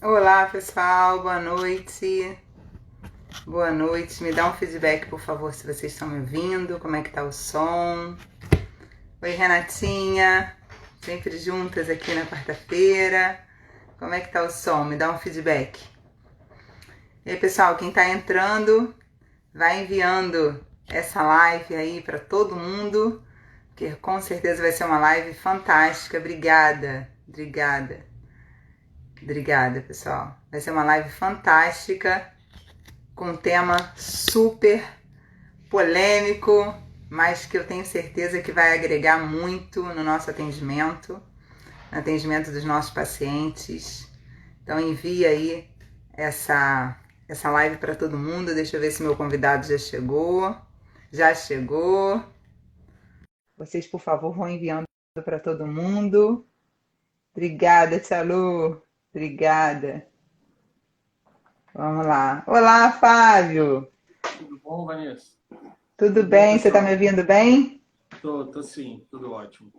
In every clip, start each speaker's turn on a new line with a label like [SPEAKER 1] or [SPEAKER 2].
[SPEAKER 1] Olá, pessoal, boa noite. Boa noite. Me dá um feedback, por favor, se vocês estão me ouvindo, como é que tá o som. Oi, Renatinha. Sempre juntas aqui na quarta-feira. Como é que tá o som? Me dá um feedback. E aí, pessoal, quem tá entrando, vai enviando essa live aí para todo mundo, que com certeza vai ser uma live fantástica. Obrigada, pessoal. Vai ser uma live fantástica, com um tema super polêmico, mas que eu tenho certeza que vai agregar muito no nosso atendimento, no atendimento dos nossos pacientes. Então envia aí essa live para todo mundo. Deixa eu ver se meu convidado já chegou. Já chegou. Vocês, por favor, vão enviando para todo mundo. Obrigada, Tia Lu. Obrigada. Vamos lá. Olá, Fábio.
[SPEAKER 2] Tudo bom, Vanessa?
[SPEAKER 1] Tudo
[SPEAKER 2] Tudo bom,
[SPEAKER 1] bem? Você está me
[SPEAKER 2] pessoal?
[SPEAKER 1] ouvindo bem?
[SPEAKER 2] Tô sim, tudo ótimo.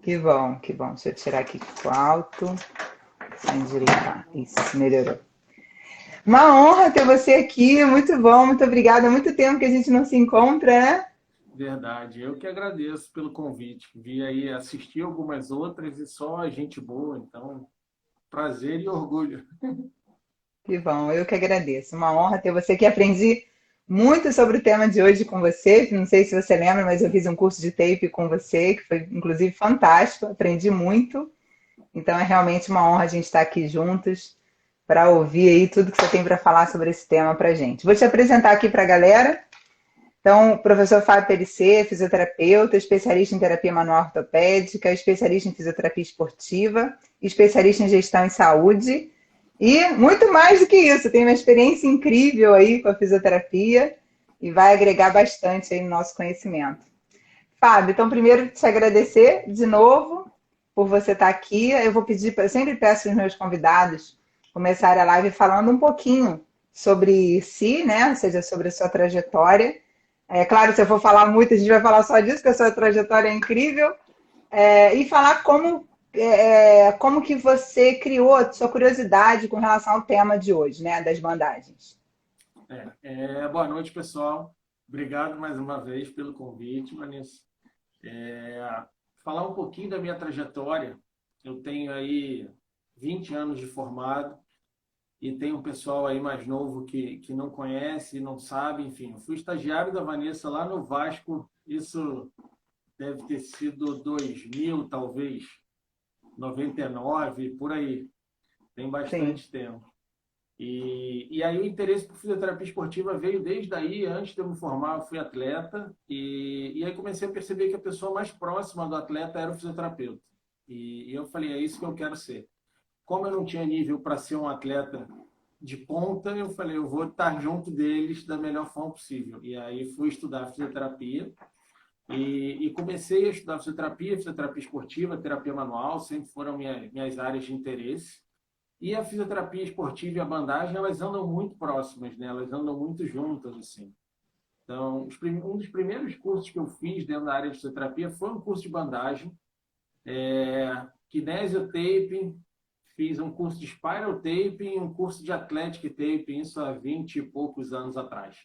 [SPEAKER 1] Que bom, que bom. Deixa eu tirar aqui que ficou alto. Só endireitar. Isso, melhorou. Uma honra ter você aqui. Muito bom, muito obrigada. Há muito tempo que a gente não se encontra, né?
[SPEAKER 2] Verdade, eu que agradeço pelo convite. Vi aí, assistir algumas outras e só gente boa, então prazer e orgulho.
[SPEAKER 1] Que bom, eu que agradeço. Uma honra ter você aqui. Aprendi muito sobre o tema de hoje com você. Não sei se você lembra, mas eu fiz um curso de tape com você, que foi inclusive fantástico. Aprendi muito. Então é realmente uma honra a gente estar aqui juntos para ouvir aí tudo que você tem para falar sobre esse tema para gente. Vou te apresentar aqui para a galera. Então, o professor Fábio Pellicer, fisioterapeuta, especialista em terapia manual ortopédica, especialista em fisioterapia esportiva, especialista em gestão em saúde e muito mais do que isso, tem uma experiência incrível aí com a fisioterapia e vai agregar bastante aí no nosso conhecimento. Fábio, então primeiro te agradecer de novo por você estar aqui. Eu vou pedir, eu sempre peço aos meus convidados começarem a live falando um pouquinho sobre si, né? Ou seja, sobre a sua trajetória. É claro, se eu for falar muito, a gente vai falar só disso, que a sua trajetória é incrível. E falar como que você criou a sua curiosidade com relação ao tema de hoje, né? Das bandagens.
[SPEAKER 2] Boa noite, pessoal. Obrigado mais uma vez pelo convite, Vanessa. Falar um pouquinho da minha trajetória. Eu tenho aí 20 anos de formado. E tem um pessoal aí mais novo que não conhece, não sabe, enfim. Eu fui estagiário da Vanessa lá no Vasco, isso deve ter sido 2000, talvez, 99, por aí. Tem
[SPEAKER 1] Sim,
[SPEAKER 2] bastante tempo. E aí o interesse por fisioterapia esportiva veio desde aí, antes de eu me formar, eu fui atleta, e aí comecei a perceber que a pessoa mais próxima do atleta era o fisioterapeuta. E eu falei, é isso que eu quero ser. Como eu não tinha nível para ser um atleta de ponta, eu falei, eu vou estar junto deles da melhor forma possível. E aí fui estudar fisioterapia e comecei a estudar fisioterapia, fisioterapia esportiva, terapia manual, sempre foram minhas áreas de interesse. E a fisioterapia esportiva e a bandagem, elas andam muito próximas, né? Elas andam muito juntas, assim. Então, um dos primeiros cursos que eu fiz dentro da área de fisioterapia foi um curso de bandagem, kinesio-taping, fiz um curso de spiral taping e um curso de athletic taping, isso há 20 e poucos anos atrás.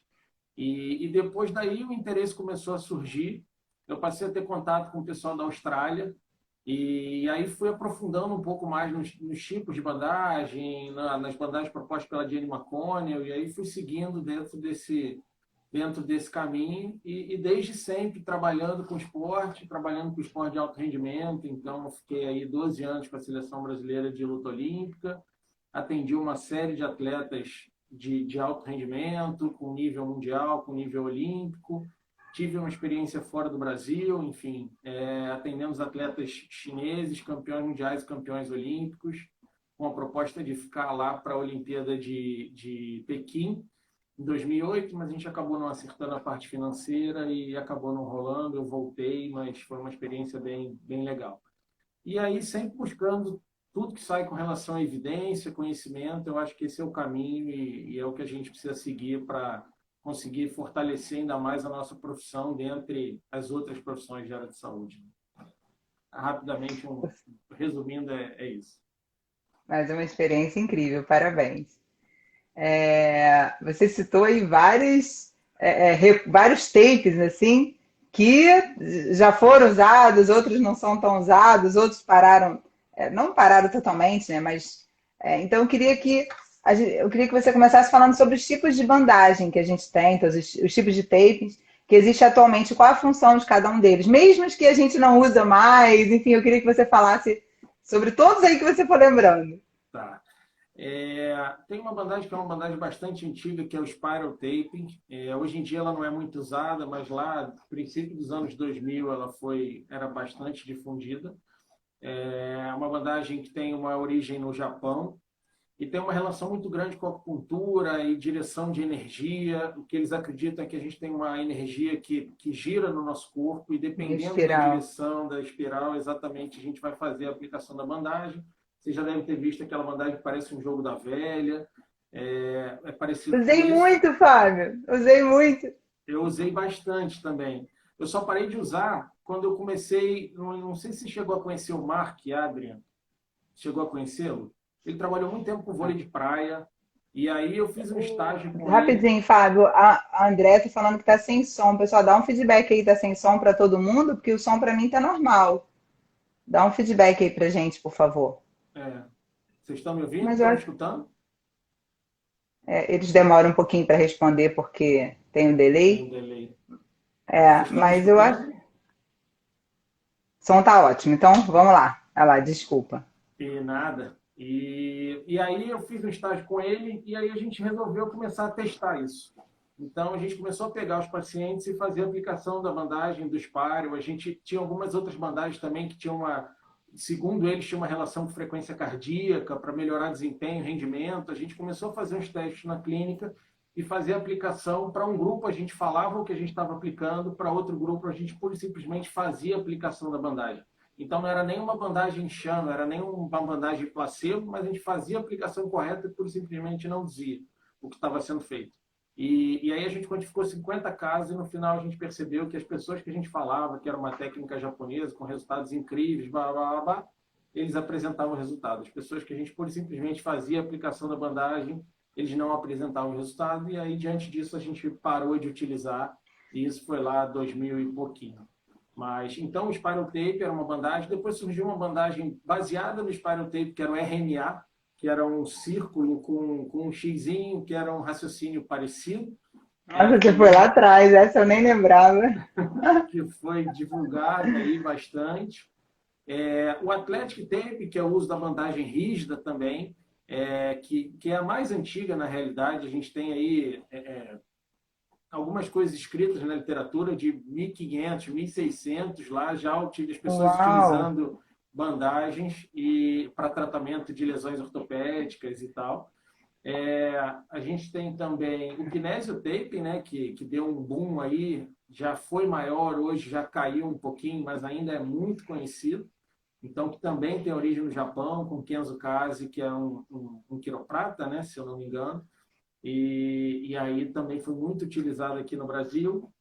[SPEAKER 2] E depois daí o interesse começou a surgir. Eu passei a ter contato com o pessoal da Austrália e aí fui aprofundando um pouco mais nos tipos de bandagem, nas bandagens propostas pela Jenny McConnell, e aí fui seguindo dentro desse caminho e desde sempre trabalhando com esporte de alto rendimento. Então, eu fiquei aí 12 anos com a seleção brasileira de luta olímpica, atendi uma série de atletas de alto rendimento, com nível mundial, com nível olímpico. Tive uma experiência fora do Brasil, enfim, atendemos atletas chineses, campeões mundiais e campeões olímpicos, com a proposta de ficar lá para a Olimpíada de Pequim, em 2008, mas a gente acabou não acertando a parte financeira e acabou não rolando. Eu voltei, mas foi uma experiência bem, bem legal. E aí, sempre buscando tudo que sai com relação à evidência, conhecimento, eu acho que esse é o caminho e é o que a gente precisa seguir para conseguir fortalecer ainda mais a nossa profissão dentre as outras profissões de área de saúde. Rapidamente, resumindo, é isso.
[SPEAKER 1] Mas é uma experiência incrível, parabéns. Você citou aí vários tapes assim que já foram usados, outros não são tão usados, outros pararam, não pararam totalmente, né? Mas então eu queria que você começasse falando sobre os tipos de bandagem que a gente tem, então, os tipos de tapes que existe atualmente, qual a função de cada um deles, mesmo os que a gente não usa mais, enfim, eu queria que você falasse sobre todos aí que você for lembrando.
[SPEAKER 2] Tá. Tem uma bandagem que é uma bandagem bastante antiga, que é o Spiral Taping. Hoje em dia ela não é muito usada, mas lá, no princípio dos anos 2000, era bastante difundida. É uma bandagem que tem uma origem no Japão e tem uma relação muito grande com a acupuntura e direção de energia. O que eles acreditam é que a gente tem uma energia que gira no nosso corpo e dependendo da
[SPEAKER 1] Espiral.
[SPEAKER 2] direção da espiral, exatamente, a gente vai fazer a aplicação da bandagem. Você já deve ter visto aquela bandagem que parece um jogo da velha. É parecido com
[SPEAKER 1] Usei
[SPEAKER 2] isso.
[SPEAKER 1] muito, Fábio. Usei muito.
[SPEAKER 2] Eu usei bastante também. Eu só parei de usar quando eu comecei. Não sei se chegou a conhecer o Mark Adrian. Chegou a conhecê-lo? Ele trabalhou muito tempo com vôlei de praia. E aí eu fiz um estágio com ele.
[SPEAKER 1] Rapidinho, Fábio. A André tá falando que tá sem som. Pessoal, dá um feedback aí, tá sem som para todo mundo, porque o som para mim tá normal. Dá um feedback aí pra gente, por favor.
[SPEAKER 2] É, vocês estão me ouvindo?
[SPEAKER 1] Mas eu
[SPEAKER 2] Estão me
[SPEAKER 1] acho,
[SPEAKER 2] escutando?
[SPEAKER 1] eles demoram um pouquinho para responder porque tem um
[SPEAKER 2] Tem um
[SPEAKER 1] delay.
[SPEAKER 2] delay. Vocês
[SPEAKER 1] É,
[SPEAKER 2] estão me
[SPEAKER 1] mas eu acho.
[SPEAKER 2] escutando?
[SPEAKER 1] O som tá ótimo. Então, vamos lá. Olha lá, desculpa.
[SPEAKER 2] E nada. E aí eu fiz um estágio com ele e aí a gente resolveu começar a testar isso. Então a gente começou a pegar os pacientes e fazer a aplicação da bandagem, do espáreo. A gente tinha algumas outras bandagens também que tinham segundo eles, tinha uma relação com frequência cardíaca para melhorar desempenho, rendimento. A gente começou a fazer uns testes na clínica e fazer a aplicação. Para um grupo a gente falava o que a gente estava aplicando, para outro grupo a gente pura e simplesmente fazia a aplicação da bandagem. Então não era nem uma bandagem chã, não era nem uma bandagem placebo, mas a gente fazia a aplicação correta e pura e simplesmente não dizia o que estava sendo feito. E aí a gente quantificou 50 casos e no final a gente percebeu que as pessoas que a gente falava que era uma técnica japonesa com resultados incríveis, blá, blá, blá, blá, eles apresentavam resultado. As pessoas que a gente pura e simplesmente fazia a aplicação da bandagem, eles não apresentavam resultado e aí diante disso a gente parou de utilizar e isso foi lá 2000 e pouquinho. Mas então o Spiral Tape era uma bandagem, depois surgiu uma bandagem baseada no Spiral Tape, que era o RNA, que era um círculo com um xizinho, que era um raciocínio parecido,
[SPEAKER 1] Nossa, você foi lá
[SPEAKER 2] que,
[SPEAKER 1] atrás, essa eu nem lembrava.
[SPEAKER 2] que foi divulgado aí bastante. O Athletic Tape, que é o uso da bandagem rígida também, que é a mais antiga na realidade. A gente tem aí algumas coisas escritas na literatura de 1500, 1600 lá, já as pessoas
[SPEAKER 1] Uau!
[SPEAKER 2] utilizando bandagens e para tratamento de lesões ortopédicas e tal. A gente tem também o kinesiotape, né, que deu um boom aí, já foi maior, hoje já caiu um pouquinho, mas ainda é muito conhecido. Então, que também tem origem no Japão, com Kenzo Kaze, que é um quiroprata, né, se eu não me engano. E aí também foi muito utilizado aqui no Brasil.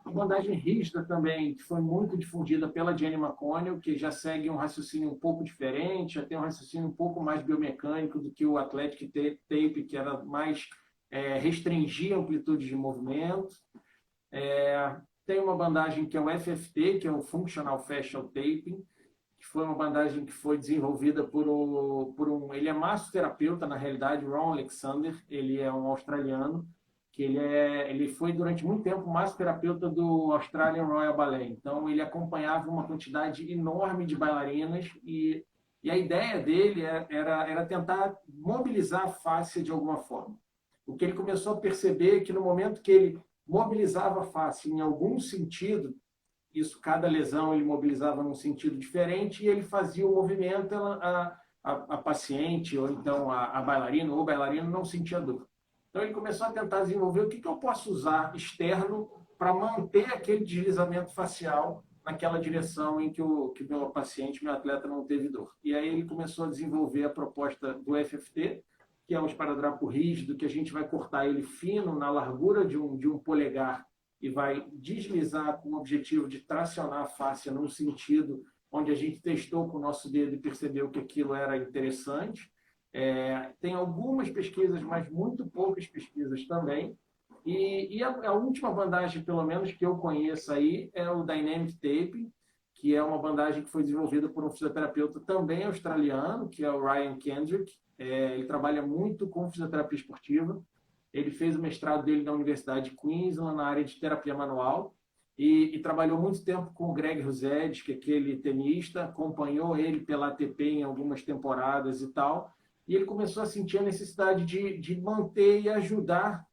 [SPEAKER 2] A bandagem rígida também, que foi muito difundida pela Jenny McConnell, que já segue um raciocínio um pouco diferente, já tem um raciocínio um pouco mais biomecânico do que o Athletic Tape, que era mais restringir a amplitude de movimento. Tem uma bandagem que é o FFT, que é o Functional Fascial Taping, que foi uma bandagem que foi desenvolvida ele é massoterapeuta, na realidade, Ron Alexander, ele é um australiano, que ele foi durante muito tempo massoterapeuta do Australian Royal Ballet. Então, ele acompanhava uma quantidade enorme de bailarinas e a ideia dele era tentar mobilizar a face de alguma forma. O que ele começou a perceber é que no momento que ele mobilizava a face em algum sentido, cada lesão ele mobilizava num sentido diferente e ele fazia o movimento, a paciente ou então a bailarina ou o bailarino não sentia dor. Então ele começou a tentar desenvolver o que eu posso usar externo para manter aquele deslizamento facial naquela direção em que o meu paciente, meu atleta não teve dor. E aí ele começou a desenvolver a proposta do FFT, que é um esparadrapo rígido, que a gente vai cortar ele fino na largura de um polegar e vai deslizar com o objetivo de tracionar a face num sentido onde a gente testou com o nosso dedo e percebeu que aquilo era interessante. Tem algumas pesquisas, mas muito poucas pesquisas também. E a última bandagem, pelo menos, que eu conheço aí é o Dynamic Tape, que é uma bandagem que foi desenvolvida por um fisioterapeuta também australiano, que é o Ryan Kendrick. Ele trabalha muito com fisioterapia esportiva. Ele fez o mestrado dele na Universidade de Queensland, na área de terapia manual, e trabalhou muito tempo com o Greg Hused, que é aquele tenista, acompanhou ele pela ATP em algumas temporadas e tal, e ele começou a sentir a necessidade de manter e ajudar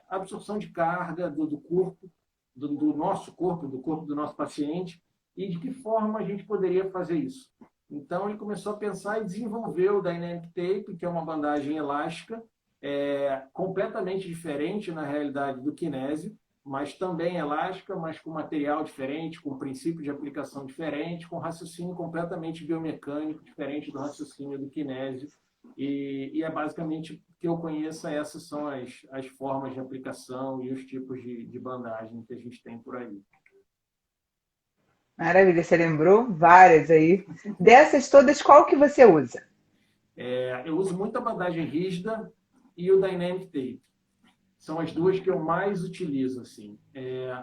[SPEAKER 2] a absorção de carga do corpo, do nosso corpo, do corpo do nosso paciente, e de que forma a gente poderia fazer isso. Então, ele começou a pensar e desenvolveu o Dynamic Tape, que é uma bandagem elástica, completamente diferente, na realidade, do kinésio, mas também elástica, mas com material diferente, com princípio de aplicação diferente, com raciocínio completamente biomecânico, diferente do raciocínio do kinésio. E é basicamente, que eu conheço, essas são as formas de aplicação e os tipos de bandagem que a gente tem por aí.
[SPEAKER 1] Maravilha, você lembrou várias aí. Dessas todas, qual que você usa?
[SPEAKER 2] Eu uso muito a bandagem rígida e o Dynamic Tape. São as duas que eu mais utilizo, assim.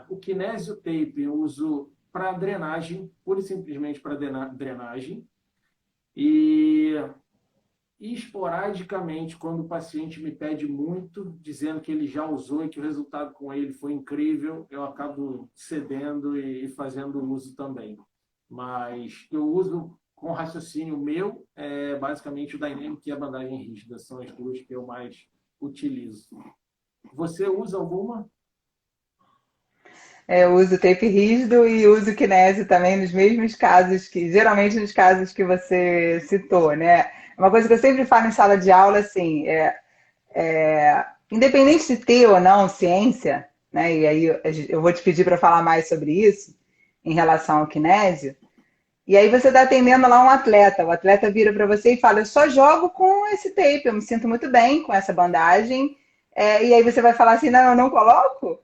[SPEAKER 2] O Kinesio Tape eu uso para drenagem, pura e simplesmente para drenagem. E esporadicamente, quando o paciente me pede muito, dizendo que ele já usou e que o resultado com ele foi incrível, eu acabo cedendo e fazendo uso também. Mas eu uso com raciocínio meu, basicamente o Dynamic e a bandagem rígida. São as duas que eu mais utilizo. Você usa alguma?
[SPEAKER 1] Eu uso tape rígido e uso kinésio também nos mesmos casos geralmente nos casos que você citou, né? Uma coisa que eu sempre falo em sala de aula, assim, independente de ter ou não ciência, né? E aí eu vou te pedir para falar mais sobre isso em relação ao kinésio. E aí você está atendendo lá um atleta, o atleta vira para você e fala: eu só jogo com esse tape, eu me sinto muito bem com essa bandagem. E aí você vai falar assim: não, eu não coloco.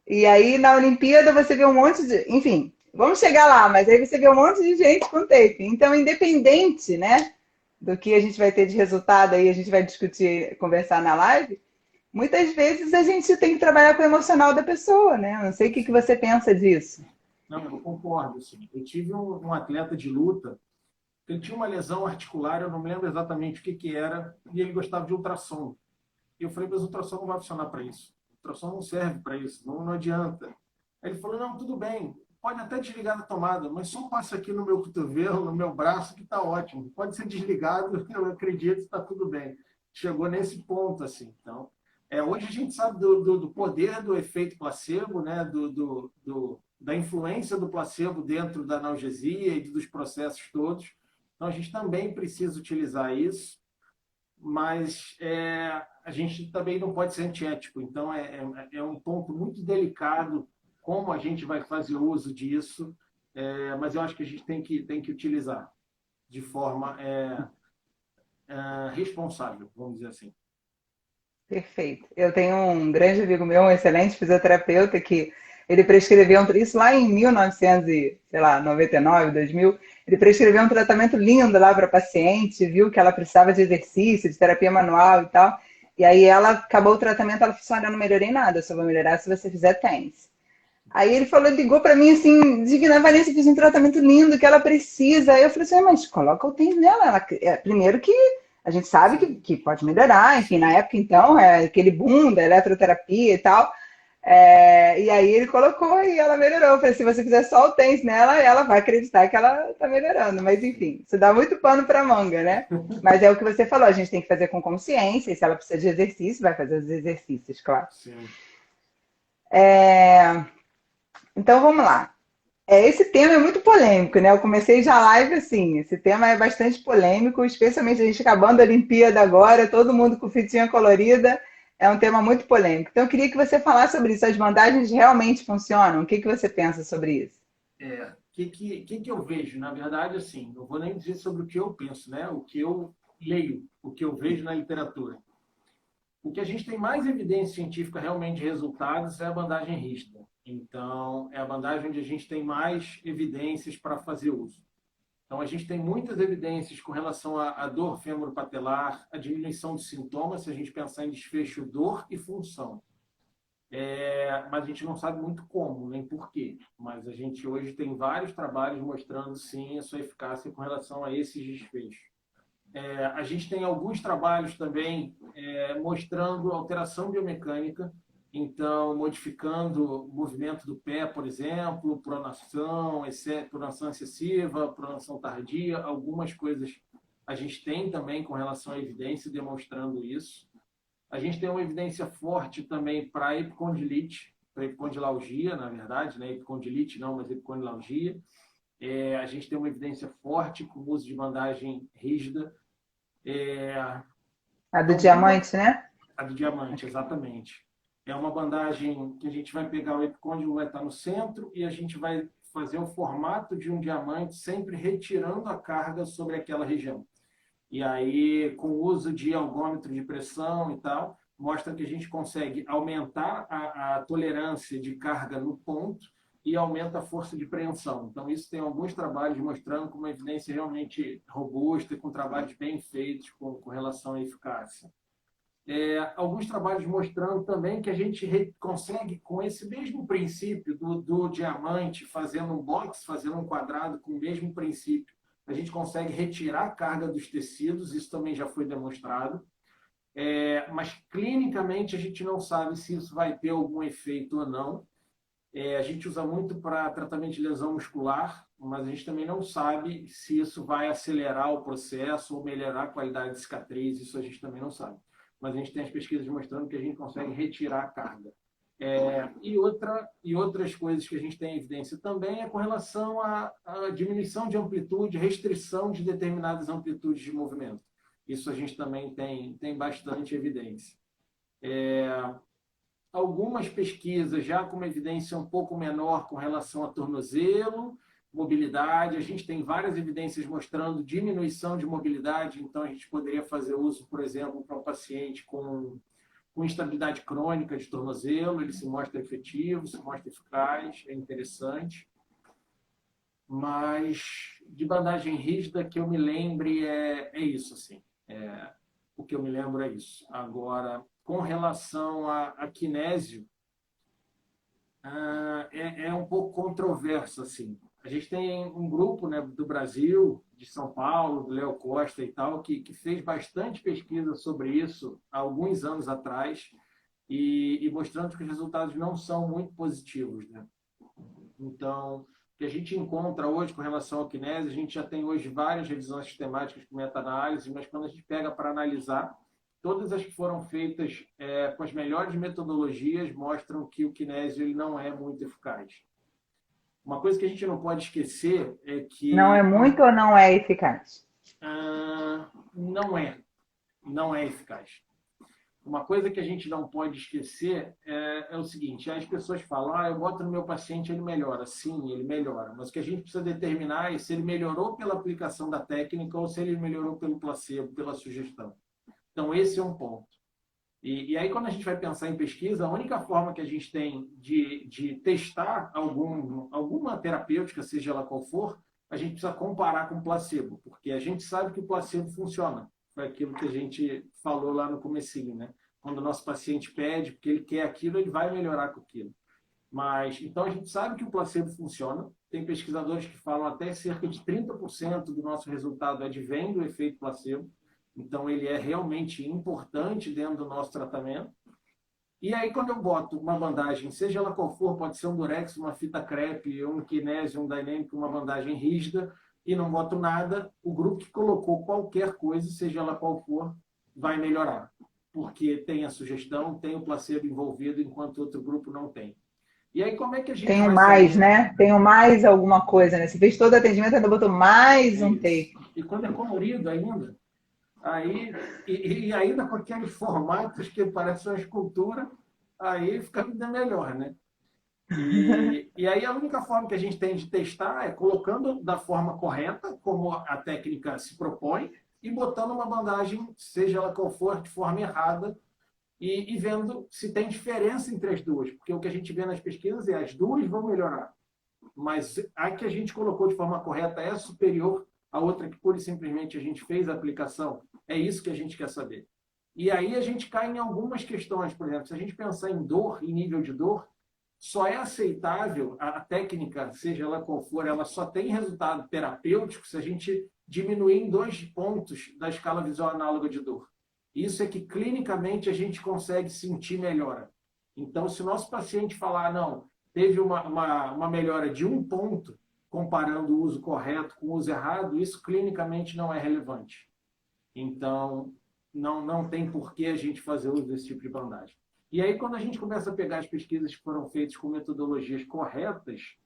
[SPEAKER 1] E aí na Olimpíada você vê um monte de. Enfim, vamos chegar lá, mas aí você vê um monte de gente com tape. Então, independente, né, do que a gente vai ter de resultado aí, a gente vai discutir, conversar na live. Muitas vezes a gente tem que trabalhar com o emocional da pessoa, né? Não sei o que você pensa disso.
[SPEAKER 2] Não, eu concordo. Assim. Eu tive um atleta de luta, ele tinha uma lesão articular, eu não me lembro exatamente o que era, e ele gostava de ultrassom. E eu falei, mas o ultrassom não vai funcionar para isso. O ultrassom não serve para isso, não adianta. Aí ele falou, não, tudo bem, pode até desligar da tomada, mas só passa aqui no meu cotovelo, no meu braço, que está ótimo. Pode ser desligado, eu acredito que está tudo bem. Chegou nesse ponto, assim. Então, hoje a gente sabe do poder do efeito placebo, né? Da influência do placebo dentro da analgesia e dos processos todos. Então, a gente também precisa utilizar isso, mas a gente também não pode ser antiético. Então, é um ponto muito delicado como a gente vai fazer uso disso, mas eu acho que a gente tem que utilizar de forma responsável, vamos dizer assim.
[SPEAKER 1] Perfeito. Eu tenho um grande amigo meu, um excelente fisioterapeuta, que ele prescreveu isso lá em 1999, 2000. Ele prescreveu um tratamento lindo lá para a paciente, viu que ela precisava de exercício, de terapia manual e tal. E aí ela acabou o tratamento, ela falou assim: olha, eu não melhorei nada, só vou melhorar se você fizer tênis. Aí ele falou, ligou para mim assim, digna, Vanessa, fiz um tratamento lindo que ela precisa. Aí eu falei assim: mas coloca o tênis nela. Primeiro que a gente sabe que pode melhorar, enfim, na época então, aquele boom da eletroterapia e tal. E aí ele colocou e ela melhorou. Eu falei, se você fizer só o tênis nela, ela vai acreditar que ela tá melhorando. Mas enfim, isso dá muito pano pra manga, né? Mas é o que você falou, a gente tem que fazer com consciência, e se ela precisa de exercício, vai fazer os exercícios, claro.
[SPEAKER 2] Sim.
[SPEAKER 1] Então vamos lá. Esse tema é muito polêmico, né? Eu comecei já a live assim. Esse tema é bastante polêmico, especialmente a gente acabando a Olimpíada agora, todo mundo com fitinha colorida. É um tema muito polêmico. Então eu queria que você falasse sobre isso. As bandagens realmente funcionam? O que você pensa sobre isso?
[SPEAKER 2] Que eu vejo? Na verdade, assim, não vou nem dizer sobre o que eu penso, né? O que eu leio, o que eu vejo na literatura. O que a gente tem mais evidência científica realmente de resultados é a bandagem rígida. Então, é a bandagem onde a gente tem mais evidências para fazer uso. Então, a gente tem muitas evidências com relação à dor femoropatelar, a diminuição de sintomas, se a gente pensar em desfecho dor e função. Mas a gente não sabe muito como, nem porquê. Mas a gente hoje tem vários trabalhos mostrando, sim, a sua eficácia com relação a esses desfechos. A gente tem alguns trabalhos também mostrando alteração biomecânica, então, modificando o movimento do pé, por exemplo, pronação excessiva, pronação tardia, algumas coisas a gente tem também com relação à evidência demonstrando isso. A gente tem uma evidência forte também para epicondilite, para epicondilalgia, na verdade, né? Epicondilite não, mas epicondilalgia. A gente tem uma evidência forte com o uso de bandagem rígida.
[SPEAKER 1] A do diamante, né?
[SPEAKER 2] A do diamante, exatamente. É uma bandagem que a gente vai pegar o epicôndilo, vai estar no centro, e a gente vai fazer o formato de um diamante, sempre retirando a carga sobre aquela região. E aí, com o uso de algômetro de pressão e tal, mostra que a gente consegue aumentar a tolerância de carga no ponto e aumenta a força de preensão. Então, isso tem alguns trabalhos mostrando com uma evidência realmente robusta e com trabalhos bem feitos com relação à eficácia. Alguns trabalhos mostrando também que a gente consegue, com esse mesmo princípio do diamante, fazendo um box, fazendo um quadrado com o mesmo princípio, a gente consegue retirar a carga dos tecidos, isso também já foi demonstrado. Mas clinicamente a gente não sabe se isso vai ter algum efeito ou não. A gente usa muito para tratamento de lesão muscular, mas a gente também não sabe se isso vai acelerar o processo ou melhorar a qualidade de cicatriz, isso a gente também não sabe. Mas a gente tem as pesquisas mostrando que a gente consegue retirar a carga. E outras coisas que a gente tem evidência também é com relação à diminuição de amplitude, restrição de determinadas amplitudes de movimento. Isso a gente também tem bastante evidência. Algumas pesquisas já com uma evidência um pouco menor com relação a tornozelo, mobilidade. A gente tem várias evidências mostrando diminuição de mobilidade, então a gente poderia fazer uso, por exemplo, para um paciente com instabilidade crônica de tornozelo, ele se mostra efetivo, se mostra eficaz, é interessante. Mas de bandagem rígida que eu me lembre é isso, assim. O que eu me lembro é isso. Agora, com relação a kinésio, é um pouco controverso, assim. A gente tem um grupo, né, do Brasil, de São Paulo, do Léo Costa e tal, que fez bastante pesquisa sobre isso há alguns anos atrás e mostrando que os resultados não são muito positivos, né? Então, o que a gente encontra hoje com relação ao kinésio, a gente já tem hoje várias revisões sistemáticas com meta-análise, mas quando a gente pega para analisar, todas as que foram feitas com as melhores metodologias mostram que o kinésio ele não é muito eficaz. Uma coisa que a gente não pode esquecer é que...
[SPEAKER 1] Não é muito ou não é eficaz?
[SPEAKER 2] Não é eficaz. Uma coisa que a gente não pode esquecer é o seguinte, as pessoas falam, eu boto no meu paciente, ele melhora. Sim, ele melhora, mas o que a gente precisa determinar é se ele melhorou pela aplicação da técnica ou se ele melhorou pelo placebo, pela sugestão. Então, esse é um ponto. E aí, quando a gente vai pensar em pesquisa, a única forma que a gente tem de testar alguma terapêutica, seja ela qual for, a gente precisa comparar com o placebo, porque a gente sabe que o placebo funciona. Foi aquilo que a gente falou lá no comecinho, né? Quando o nosso paciente pede, porque ele quer aquilo, ele vai melhorar com aquilo. Mas, então, a gente sabe que o placebo funciona. Tem pesquisadores que falam até cerca de 30% do nosso resultado advém do efeito placebo. Então, ele é realmente importante dentro do nosso tratamento. E aí, quando eu boto uma bandagem, seja ela qual for, pode ser um durex, uma fita crepe, um kinésio, um dynamic, uma bandagem rígida, e não boto nada, o grupo que colocou qualquer coisa, seja ela qual for, vai melhorar. Porque tem a sugestão, tem o placebo envolvido, enquanto outro grupo não tem. E aí, como é que a gente
[SPEAKER 1] Tem um
[SPEAKER 2] vai
[SPEAKER 1] mais,
[SPEAKER 2] saber?
[SPEAKER 1] né? Tem um mais alguma coisa, né? Você fez todo o atendimento e ainda botou mais um tape.
[SPEAKER 2] E quando é colorido ainda, e ainda com aqueles formatos que parecem uma escultura, aí fica ainda melhor, né? E aí a única forma que a gente tem de testar é colocando da forma correta, como a técnica se propõe, e botando uma bandagem, seja ela qual for, de forma errada, e vendo se tem diferença entre as duas. Porque o que a gente vê nas pesquisas é as duas vão melhorar. Mas a que a gente colocou de forma correta é superior a outra que pura e simplesmente a gente fez a aplicação. É isso que a gente quer saber. E aí a gente cai em algumas questões, por exemplo, se a gente pensar em dor, em nível de dor, só é aceitável a técnica, seja ela qual for, ela só tem resultado terapêutico se a gente diminuir em 2 pontos da escala visual análoga de dor. Isso é que clinicamente a gente consegue sentir melhora. Então, se o nosso paciente falar, não, teve uma melhora de 1 ponto, comparando o uso correto com o uso errado, isso clinicamente não é relevante. Então, não tem por que a gente fazer uso desse tipo de bandagem. E aí, quando a gente começa a pegar as pesquisas que foram feitas com metodologias corretas,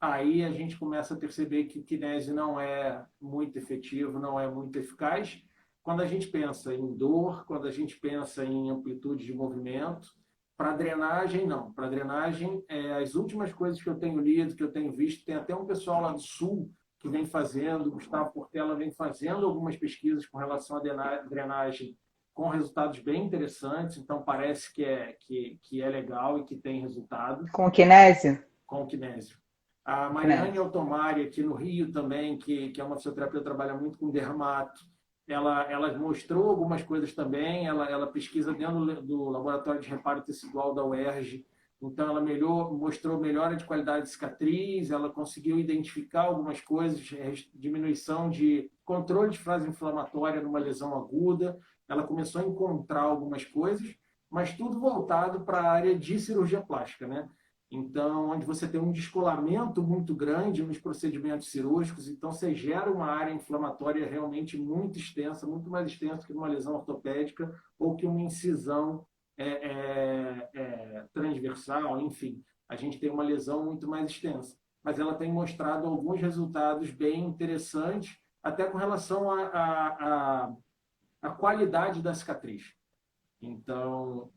[SPEAKER 2] aí a gente começa a perceber que o kinese não é muito efetivo, não é muito eficaz. Quando a gente pensa em dor, quando a gente pensa em amplitude de movimento, para drenagem, não. Para drenagem, as últimas coisas que eu tenho lido, que eu tenho visto, tem até um pessoal lá do Sul que vem fazendo, Gustavo Portela vem fazendo algumas pesquisas com relação à drenagem com resultados bem interessantes, então parece que é legal e que tem resultado.
[SPEAKER 1] Com o kinésio?
[SPEAKER 2] Com o kinésio. A Mariane Altomari, aqui no Rio também, que é uma fisioterapeuta que trabalha muito com dermato, ela mostrou algumas coisas também, ela pesquisa dentro do Laboratório de Reparo Tecidual da UERJ, então ela mostrou melhora de qualidade de cicatriz, ela conseguiu identificar algumas coisas, diminuição de controle de fase inflamatória numa lesão aguda, ela começou a encontrar algumas coisas, mas tudo voltado para a área de cirurgia plástica, né? Então, onde você tem um descolamento muito grande nos procedimentos cirúrgicos, então você gera uma área inflamatória realmente muito extensa, muito mais extensa que uma lesão ortopédica ou que uma incisão transversal, enfim. A gente tem uma lesão muito mais extensa. Mas ela tem mostrado alguns resultados bem interessantes, até com relação à qualidade da cicatriz. Então,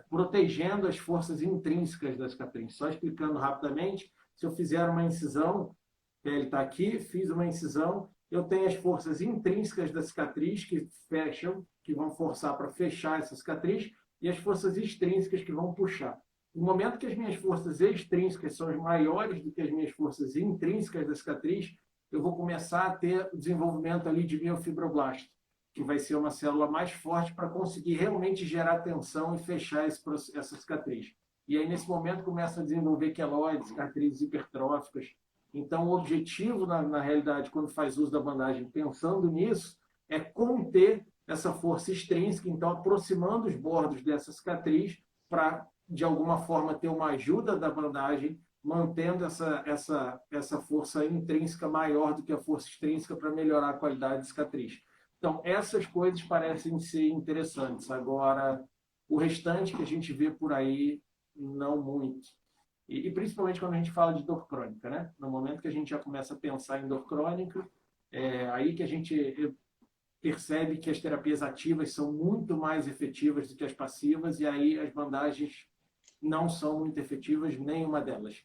[SPEAKER 2] protegendo as forças intrínsecas da cicatriz. Só explicando rapidamente, se eu fizer uma incisão, ele está aqui, fiz uma incisão, eu tenho as forças intrínsecas da cicatriz que fecham, que vão forçar para fechar essa cicatriz, e as forças extrínsecas que vão puxar. No momento que as minhas forças extrínsecas são maiores do que as minhas forças intrínsecas da cicatriz, eu vou começar a ter o desenvolvimento ali de miofibroblasto, que vai ser uma célula mais forte para conseguir realmente gerar tensão e fechar essa cicatriz. E aí, nesse momento, começa a desenvolver queloides, cicatrizes hipertróficas. Então, o objetivo, na realidade, quando faz uso da bandagem, pensando nisso, é conter essa força extrínseca, então, aproximando os bordos dessa cicatriz para, de alguma forma, ter uma ajuda da bandagem, mantendo essa força intrínseca maior do que a força extrínseca para melhorar a qualidade de cicatriz. Então, essas coisas parecem ser interessantes. Agora, o restante que a gente vê por aí, não muito. E principalmente quando a gente fala de dor crônica, né? No momento que a gente já começa a pensar em dor crônica, é aí que a gente percebe que as terapias ativas são muito mais efetivas do que as passivas, e aí as bandagens não são muito efetivas, nenhuma delas.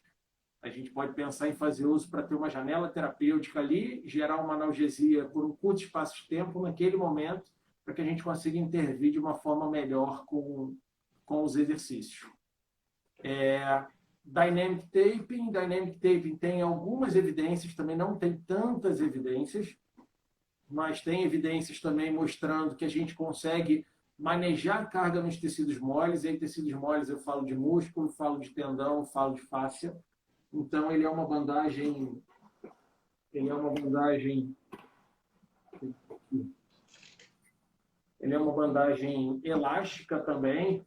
[SPEAKER 2] A gente pode pensar em fazer uso para ter uma janela terapêutica ali, gerar uma analgesia por um curto espaço de tempo naquele momento, para que a gente consiga intervir de uma forma melhor com os exercícios. Dynamic taping tem algumas evidências, também não tem tantas evidências, mas tem evidências também mostrando que a gente consegue manejar carga nos tecidos moles. E aí, tecidos moles, eu falo de músculo, falo de tendão, falo de fáscia. Então, ele é uma bandagem elástica também